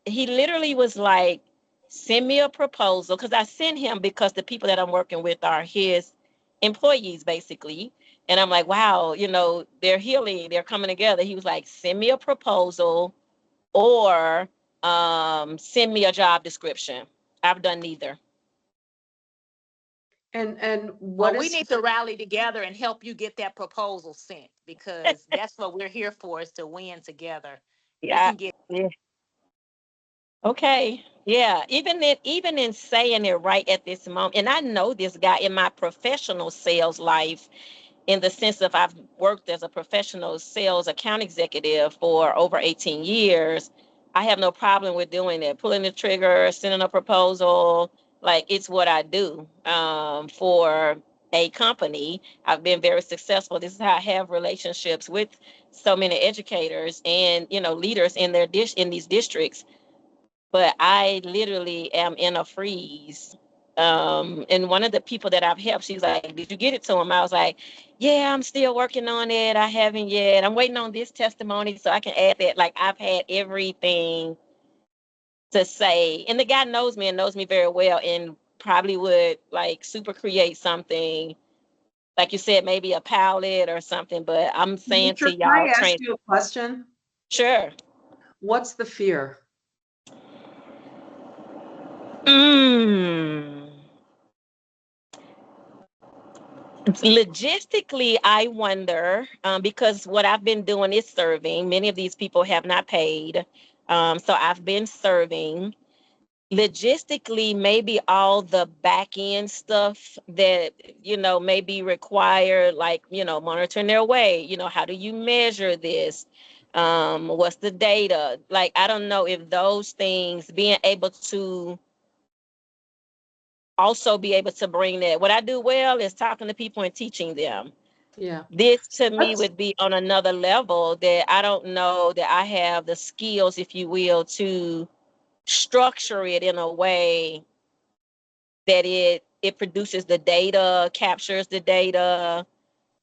he literally was like, send me a proposal, because I sent him because the people that I'm working with are his employees, basically. And I'm like, wow, they're healing, they're coming together. He was like, send me a proposal or send me a job description. I've done neither.
and
Well,
what
we
is
need to rally together and help you get that proposal sent, because that's what we're here for, is to win together. We
Yeah.
can get
Yeah. Okay. Yeah. Even in saying it right at this moment, and I know this guy in my professional sales life, in the sense of I've worked as a professional sales account executive for over 18 years. I have no problem with doing it, pulling the trigger, sending a proposal. Like, it's what I do for a company. I've been very successful. This is how I have relationships with so many educators and, you know, leaders in their in these districts. But I literally am in a freeze. And one of the people that I've helped, she's like, "Did you get it to him?" I was like, "Yeah, I'm still working on it. I haven't yet. I'm waiting on this testimony so I can add that." Like, I've had everything to say, and the guy knows me and knows me very well, and probably would like super create something, like you said, maybe a palette or something. But I'm saying to
Can I
y'all,
ask
train.
you a question?
Sure.
What's the fear?
Mm. Logistically, I wonder, because what I've been doing is serving. Many of these people have not paid. So I've been serving. Logistically, maybe all the back end stuff that, you know, may be required, like, you know, monitoring their weight, you know, how do you measure this? What's the data? Like, I don't know if those things, being able to also be able to bring that. What I do well is talking to people and teaching them.
Yeah.
This to me
Let's-
would be on another level that I don't know that I have the skills, if you will, to structure it in a way that it produces the data, captures the data.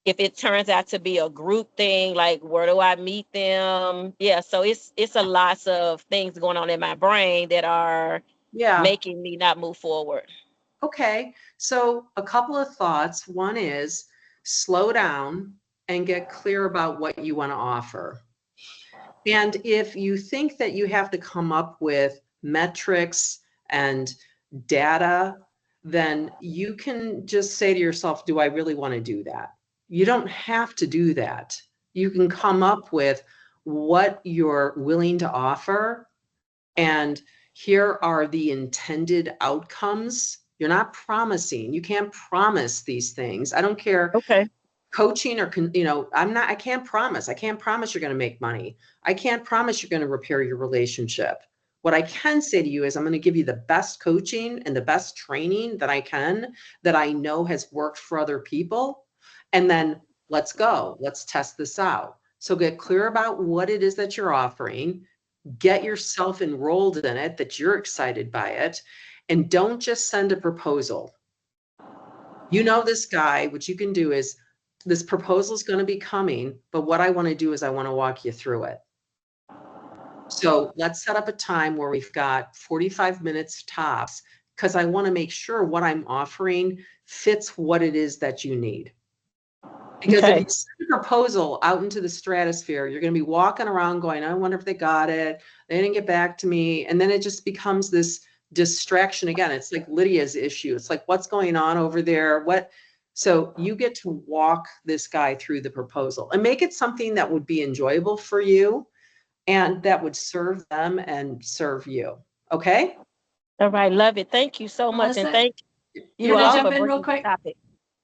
If it turns out to be a group thing, like, where do I meet them? Yeah, so it's a lots of things going on in my brain that are
Yeah.
making me not move forward.
Okay. So a couple of thoughts. One is slow down and get clear about what you want to offer. And if you think that you have to come up with metrics and data, then you can just say to yourself, do I really want to do that? You don't have to do that. You can come up with what you're willing to offer, and here are the intended outcomes. You're not promising. You can't promise these things. I don't care.
Okay.
Coaching or, you know, I can't promise. I can't promise you're going to make money. I can't promise you're going to repair your relationship. What I can say to you is I'm going to give you the best coaching and the best training that I can, that I know has worked for other people. And then let's go. Let's test this out. So get clear about what it is that you're offering. Get yourself enrolled in it, that you're excited by it. And don't just send a proposal. You know this guy, what you can do is, this proposal is going to be coming, but what I want to do is I want to walk you through it. So let's set up a time where we've got 45 minutes tops, because I want to make sure what I'm offering fits what it is that you need. Because if you send a proposal out into the stratosphere, you're going to be walking around going, I wonder if they got it. They didn't get back to me. And then it just becomes this distraction again. It's like Lydia's issue. It's like, what's going on over there? So you get to walk this guy through the proposal and make it something that would be enjoyable for you and that would serve them and serve you. Okay?
All right, love it. Thank you so much, and
Melissa,
thank
Can
you
I
all
jump
for
in real
bringing the
quick?
topic.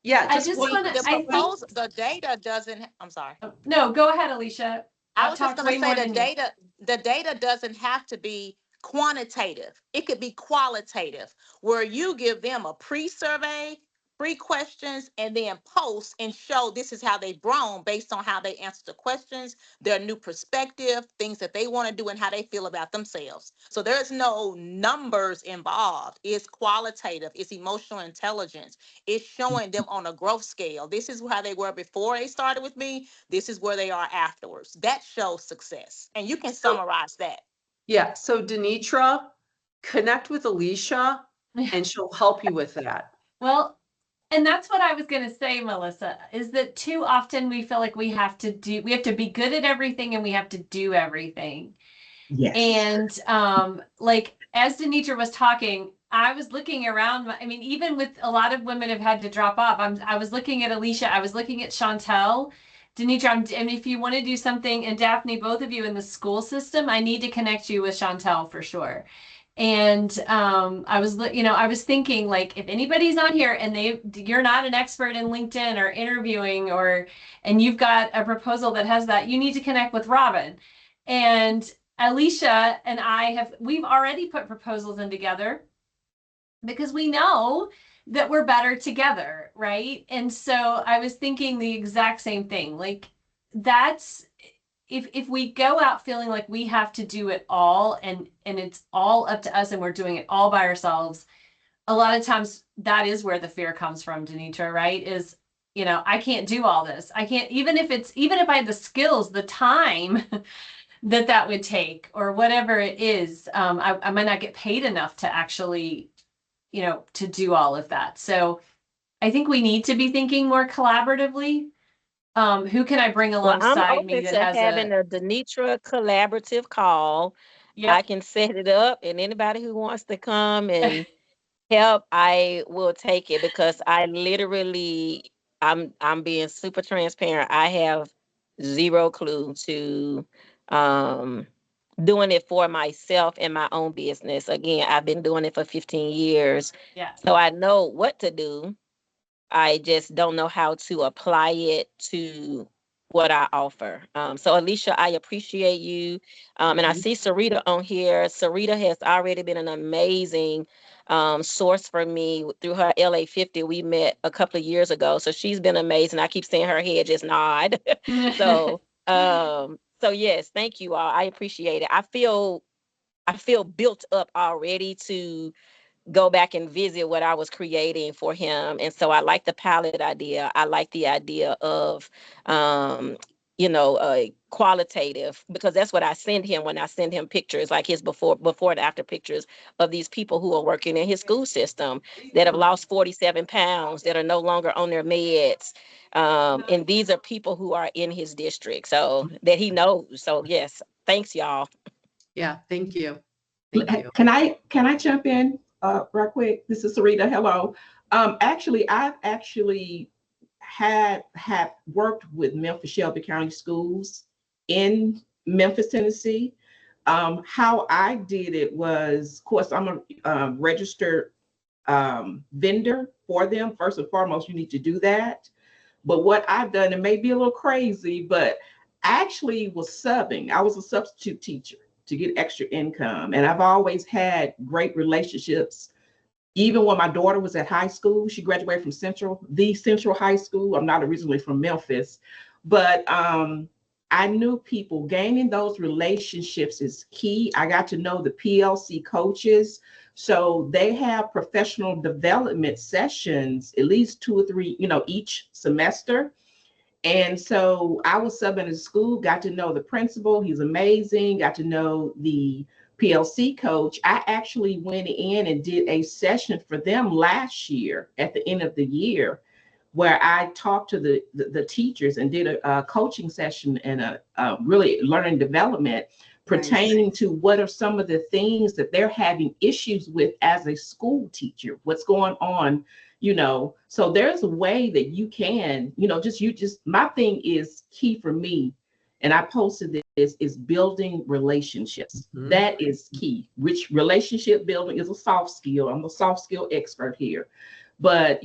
Yeah,
I
just
just
wait.
want to,
The
I think,
proposal, the data doesn't, I'm sorry.
no, go ahead, Alicia.
I
I've
was just
talked
gonna
way
say
more
the
than you.
data doesn't have to be quantitative. It could be qualitative, where you give them a pre-survey, pre-questions, and then post and show this is how they've grown based on how they answer the questions, their new perspective, things that they want to do, and how they feel about themselves. So there's no numbers involved. It's qualitative, it's emotional intelligence. It's showing them on a growth scale. This is how they were before they started with me. This is where they are afterwards. That shows success. And you can summarize that.
Yeah. So Denitra, connect with Alicia and she'll help you with that.
Well, and that's what I was going to say, Melissa, is that too often we feel like we have to be good at everything and we have to do everything.
Yes.
And like, as Denitra was talking, I was looking around. I mean, even with a lot of women have had to drop off. I was looking at Alicia. I was looking at Chantel. Denitra, and if you want to do something, and Daphne, both of you in the school system, I need to connect you with Chantel for sure. And I was thinking, like, if anybody's on here and you're not an expert in LinkedIn or interviewing, and you've got a proposal that has that, you need to connect with Robin. And Alicia and we've already put proposals in together because we know that we're better together, right? And so I was thinking the exact same thing. Like that's if we go out feeling like we have to do it all and it's all up to us and we're doing it all by ourselves, a lot of times that is where the fear comes from, Denitra, right? Is, you know, I can't do all this. I can't, even if I had the skills, the time that would take or whatever it is, I might not get paid enough to actually, you know, to do all of that. So I think we need to be thinking more collaboratively. Who can I bring
Well, I'm
alongside me
open
that
to
has
having a Denitra collaborative call.
yeah.
I can set it up, and anybody who wants to come and help, I will take it because I literally, I'm being super transparent. I have zero clue to um doing it for myself in my own business. Again, I've been doing it for 15 years,
Yeah.
so I know what to do. I just don't know how to apply it to what I offer. So Alicia, I appreciate you. And I see Sarita on here. Sarita has already been an amazing source for me through her LA 50. We met a couple of years ago. So she's been amazing. I keep seeing her head just nod. So so yes, thank you all. I appreciate it. I feel built up already to go back and visit what I was creating for him. And so I like the palette idea. I like the idea of, qualitative, because that's what I send him when I send him pictures, like his before and after pictures of these people who are working in his school system that have lost 47 pounds, that are no longer on their meds. And these are people who are in his district, so that he knows. So yes, thanks y'all.
Yeah, thank you. Thank you.
Can I jump in real quick? This is Sarita. Hello. Actually, I've have worked with Memphis Shelby County Schools in Memphis, Tennessee. How I did it was, of course, I'm a registered vendor for them. First and foremost, you need to do that. But what I've done, it may be a little crazy, but actually was subbing. I was a substitute teacher to get extra income. And I've always had great relationships. Even when my daughter was at high school, she graduated from Central High School. I'm not originally from Memphis, but I knew people. Gaining those relationships is key. I got to know the PLC coaches. So they have professional development sessions, at least 2 or 3, each semester. And so I was subbing at school, got to know the principal. He's amazing. Got to know the PLC coach. I actually went in and did a session for them last year at the end of the year, where I talked to the teachers and did a coaching session and a really learning development pertaining to what are some of the things that they're having issues with as a school teacher, what's going on. So there's a way that you can, my thing is key for me. And I posted this, is building relationships. Mm-hmm. That is key. Which relationship building is a soft skill. I'm a soft skill expert here, but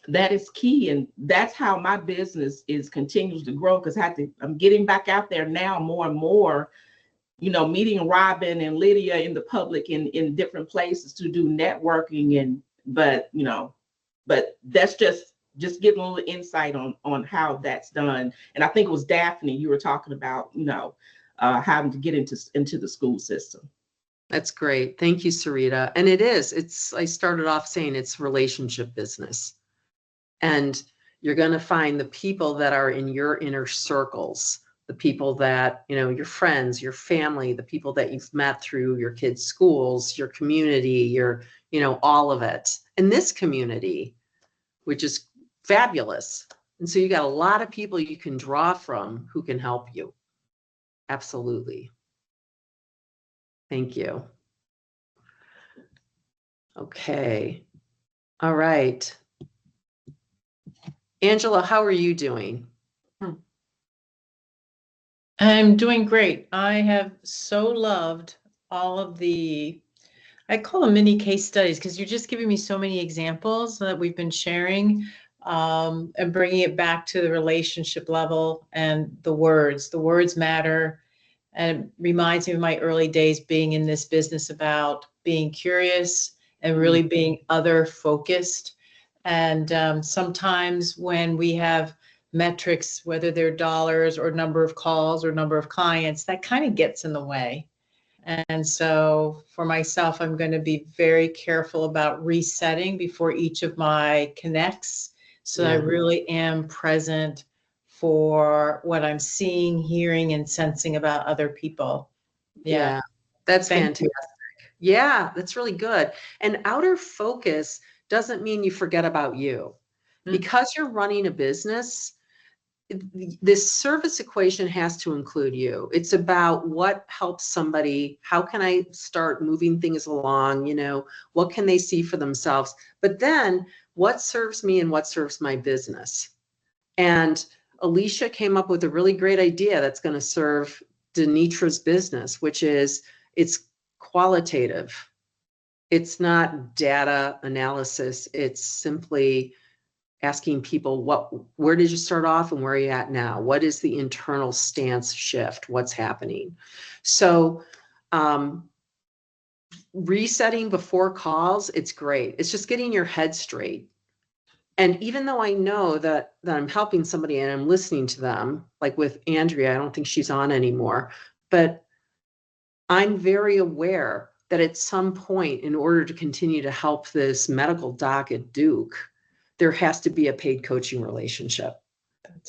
that is key. And that's how my business continues to grow, because I'm getting back out there now more and more, meeting Robin and Lydia in the public in different places to do networking but that's just getting a little insight on how that's done. And I think it was Daphne, you were talking about, having to get into the school system.
That's great. Thank you, Sarita. And I started off saying it's relationship business. And you're going to find the people that are in your inner circles, the people that, your friends, your family, the people that you've met through your kids' schools, your community, all of it. And this community, which is fabulous. And so you got a lot of people you can draw from who can help you. Absolutely. Thank you. Okay. All right. Angela, how are you doing?
I'm doing great. I have so loved all of I call them mini case studies, because you're just giving me so many examples that we've been sharing, and bringing it back to the relationship level and the words. The words matter. And it reminds me of my early days being in this business about being curious and really being other focused. And sometimes when we have metrics, whether they're dollars or number of calls or number of clients, that kind of gets in the way. And so for myself, I'm going to be very careful about resetting before each of my connects, so that I really am present for what I'm seeing, hearing, and sensing about other people.
Yeah, that's
Thank you.
fantastic. Yeah, that's really good. And outer focus doesn't mean you forget about you. Because you're running a business, this service equation has to include you. It's about what helps somebody. How can I start moving things along? You know, what can they see for themselves? But then what serves me and what serves my business? And Alicia came up with a really great idea that's going to serve Denitra's business, which is it's qualitative. It's not data analysis. It's simply asking people, where did you start off and where are you at now? What is the internal stance shift? What's happening? So resetting before calls, it's great. It's just getting your head straight. And even though I know that I'm helping somebody and I'm listening to them, like with Andrea, I don't think she's on anymore, but I'm very aware that at some point, in order to continue to help this medical doc at Duke, there has to be a paid coaching relationship,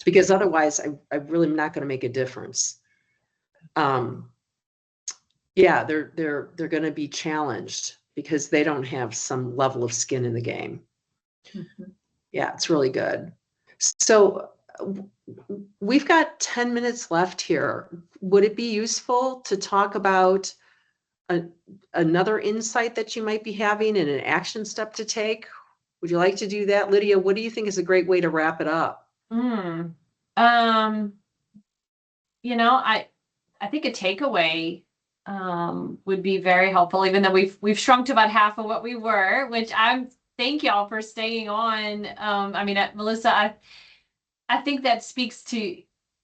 because otherwise I really am not going to make a difference. Yeah, they're going to be challenged because they don't have some level of skin in the game. Yeah, it's really good. So we've got 10 minutes left here. Would it be useful to talk about another insight that you might be having and an action step to take? Would you like to do that, Lydia? What do you think is a great way to wrap it up?
You know, I think a takeaway would be very helpful, even though we've shrunk to about half of what we were, which thank y'all for staying on. I mean, Melissa, I think that speaks to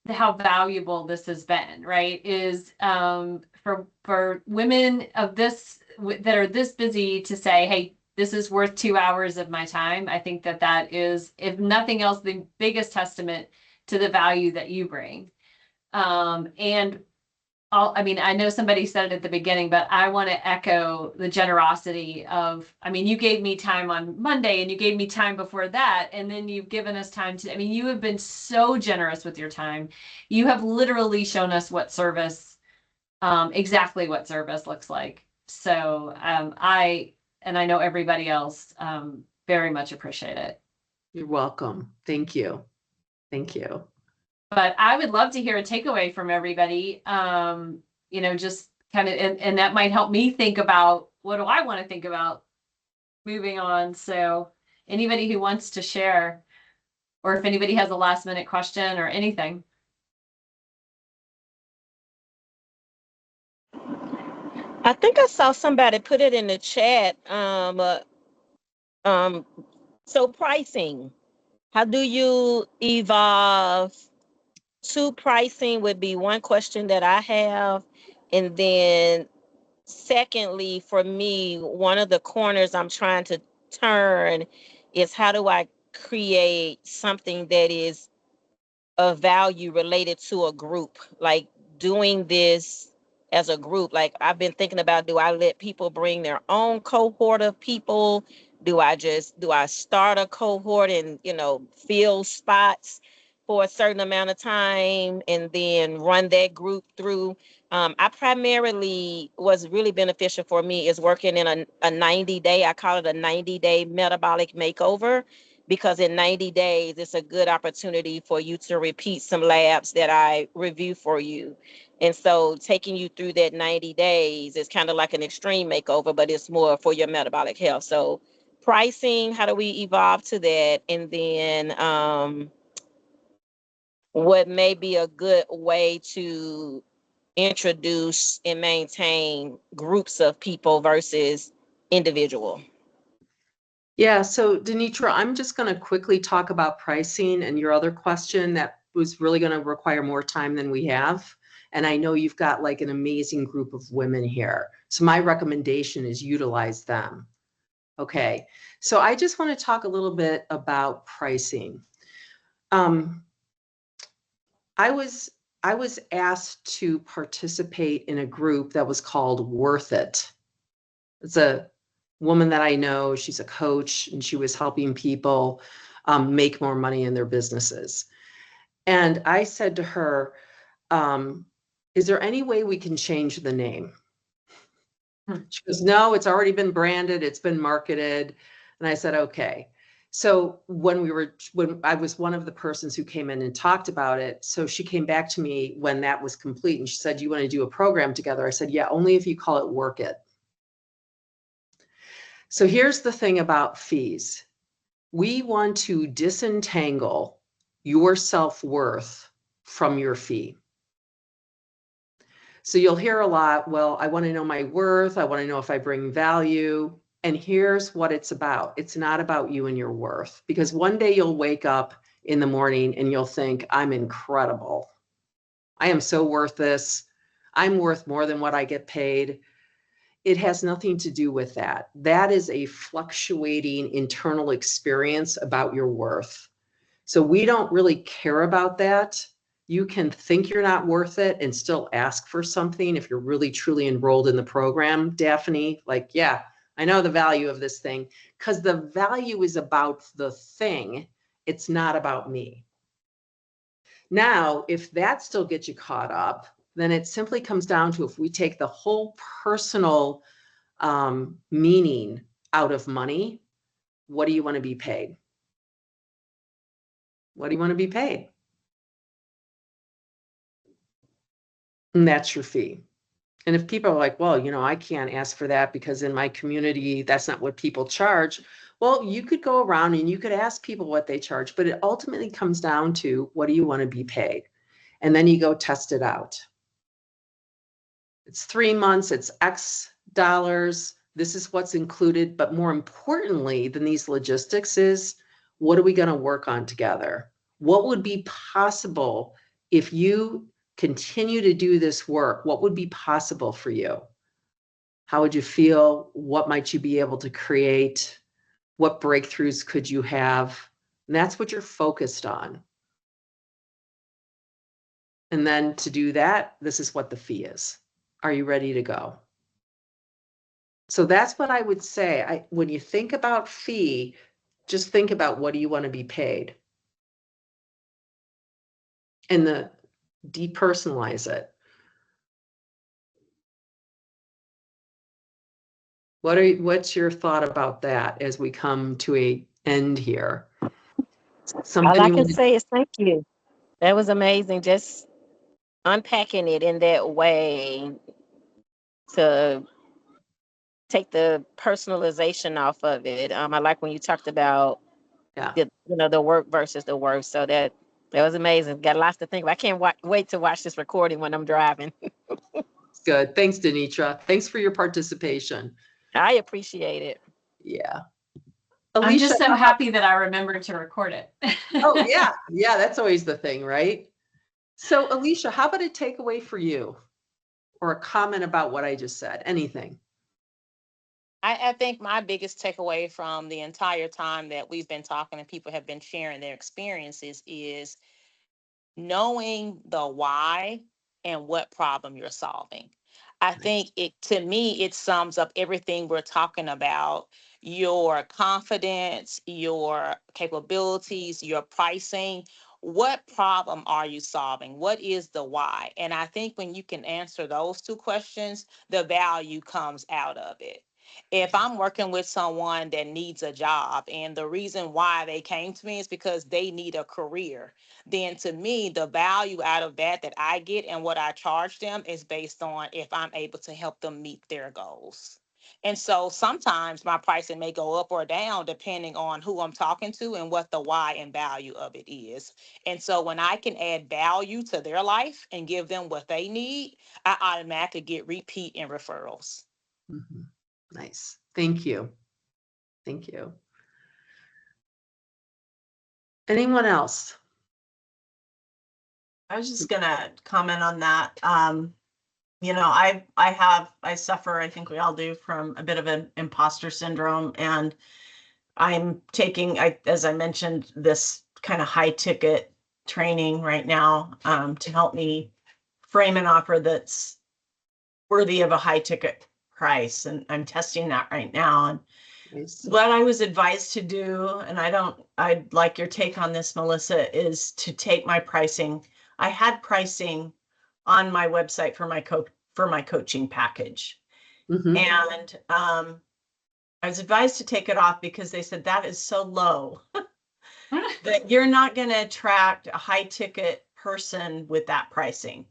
how valuable this has been, right? Is for women of this that are this busy to say, hey, this is worth 2 hours of my time. I think that is, if nothing else, the biggest testament to the value that you bring. I mean, I know somebody said it at the beginning, but I want to echo the generosity of, I mean, you gave me time on Monday and you gave me time before that. And then you've given us time I mean, you have been so generous with your time. You have literally shown us what service, exactly what service looks like. So I know everybody else very much appreciate it.
You're welcome. Thank you. Thank you.
But I would love to hear a takeaway from everybody, you know, just kind of, and that might help me think about what do I want to think about moving on. So anybody who wants to share, or if anybody has a last minute question or anything.
I think I saw somebody put it in the chat. So pricing, how do you evolve to pricing would be one question that I have. And then secondly, for me, one of the corners I'm trying to turn is how do I create something that is of value related to a group, like doing this as a group. Like I've been thinking about, do I let people bring their own cohort of people? Do I start a cohort and, you know, fill spots for a certain amount of time and then run that group through? I primarily, what's really beneficial for me is working in a 90-day, I call it a 90-day metabolic makeover, because in 90 days, it's a good opportunity for you to repeat some labs that I review for you. And so taking you through that 90 days is kind of like an extreme makeover, but it's more for your metabolic health. So pricing, how do we evolve to that? And then what may be a good way to introduce and maintain groups of people versus individual?
Yeah, so Denitra, I'm just going to quickly talk about pricing and your other question that was really going to require more time than we have. And I know you've got like an amazing group of women here. So my recommendation is utilize them. Okay, so I just want to talk a little bit about pricing. I was asked to participate in a group that was called Worth It. It's a woman that I know. She's a coach, and she was helping people make more money in their businesses. And I said to her, is there any way we can change the name? She goes, no, it's already been branded, it's been marketed. And I said, okay. So when I was one of the persons who came in and talked about it, so she came back to me when that was complete and she said, you want to do a program together? I said, yeah, only if you call it Work It. So here's the thing about fees. We want to disentangle your self-worth from your fee. So you'll hear a lot, well, I want to know my worth. I want to know if I bring value. And here's what it's about. It's not about you and your worth, because one day you'll wake up in the morning and you'll think, I'm incredible. I am so worth this. I'm worth more than what I get paid. It has nothing to do with that. That is a fluctuating internal experience about your worth. So we don't really care about that. You can think you're not worth it and still ask for something if you're really truly enrolled in the program, Daphne. Like, yeah, I know the value of this thing, because the value is about the thing. It's not about me. Now, if that still gets you caught up, then it simply comes down to, if we take the whole personal meaning out of money, what do you want to be paid? What do you want to be paid? And that's your fee. And if people are like, well, you know, I can't ask for that because in my community, that's not what people charge. Well, you could go around and you could ask people what they charge, but it ultimately comes down to, what do you want to be paid? And then you go test it out. It's 3 months, it's X dollars. This is what's included. But more importantly than these logistics is, what are we going to work on together? What would be possible if you continue to do this work? What would be possible for you? How would you feel? What might you be able to create? What breakthroughs could you have? And that's what you're focused on. And then to do that, this is what the fee is. Are you ready to go? So that's what I would say. When you think about fee, just think about, what do you want to be paid? And depersonalize it. What's your thought about that as we come to an end here?
All I can say is thank you. That was amazing. Just unpacking it in that way to take the personalization off of it. I like when you talked about the work versus the work. So that was amazing. Got lots to think about. I can't wait to watch this recording when I'm driving.
Good. Thanks, Denitra. Thanks for your participation.
I appreciate it.
Yeah.
I'm
Alicia,
just so happy that I remembered to record it.
Oh, yeah. Yeah, that's always the thing, right? So, Alicia, how about a takeaway for you, or a comment about what I just said? Anything?
I think my biggest takeaway from the entire time that we've been talking and people have been sharing their experiences is knowing the why and what problem you're solving. I think to me, it sums up everything we're talking about: your confidence, your capabilities, your pricing. What problem are you solving? What is the why? And I think when you can answer those two questions, the value comes out of it. If I'm working with someone that needs a job and the reason why they came to me is because they need a career, then to me, the value out of that I get and what I charge them is based on if I'm able to help them meet their goals. And so sometimes my pricing may go up or down depending on who I'm talking to and what the why and value of it is. And so when I can add value to their life and give them what they need, I automatically get repeat and referrals.
Mm-hmm. Nice. Thank you. Thank you. Anyone else?
I was just gonna comment on that. you know, I suffer, I think we all do, from a bit of an imposter syndrome, and I'm taking, as I mentioned, this kind of high ticket training right now, to help me frame an offer that's worthy of a high ticket price. And I'm testing that right now. And
Nice.
what I was advised to do, and I'd like your take on this, Melissa, is to take my pricing. I had pricing on my website for my coaching package.
Mhm.
And I was advised to take it off because they said that is so low that you're not going to attract a high ticket person with that pricing,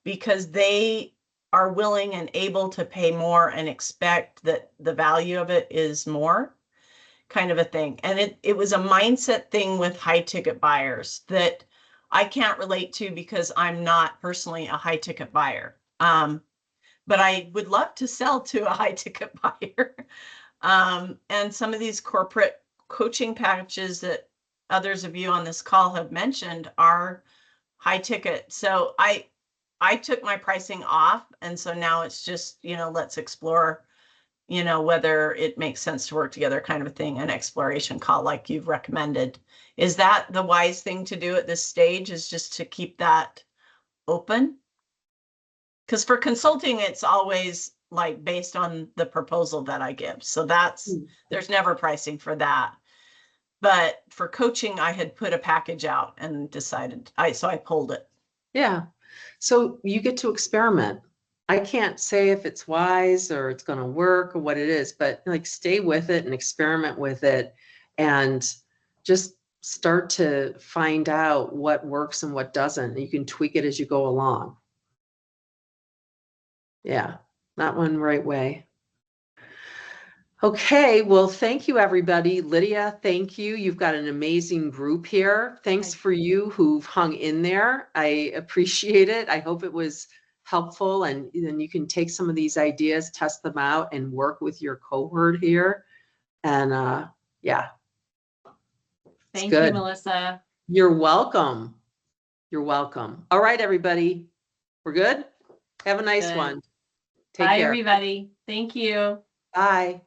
because they are willing and able to pay more and expect that the value of it is more, kind of a thing. And it was a mindset thing with high ticket buyers that I can't relate to because I'm not personally a high ticket buyer. But I would love to sell to a high ticket buyer. And some of these corporate coaching packages that others of you on this call have mentioned are high ticket. So I took my pricing off. And so now it's just, you know, let's explore, you know, whether it makes sense to work together, kind of a thing, an exploration call like you've recommended. Is that the wise thing to do at this stage, is just to keep that open? Because for consulting, it's always like based on the proposal that I give. So there's never pricing for that. But for coaching, I had put a package out and decided, so I pulled it.
Yeah. So you get to experiment. I can't say if it's wise or it's going to work or what it is, but like stay with it and experiment with it and just start to find out what works and what doesn't. You can tweak it as you go along. Yeah, that one right way. Okay, well, thank you, everybody. Lydia, thank you. You've got an amazing group here. Thanks for you who've hung in there. I appreciate it. I hope it was helpful, and then you can take some of these ideas, test them out, and work with your cohort here. And yeah.
Thank
good.
you, Melissa.
You're welcome. You're welcome. All right, everybody. We're good? Have a nice
Good.
one. Take
Bye,
care.
everybody. Thank you.
Bye.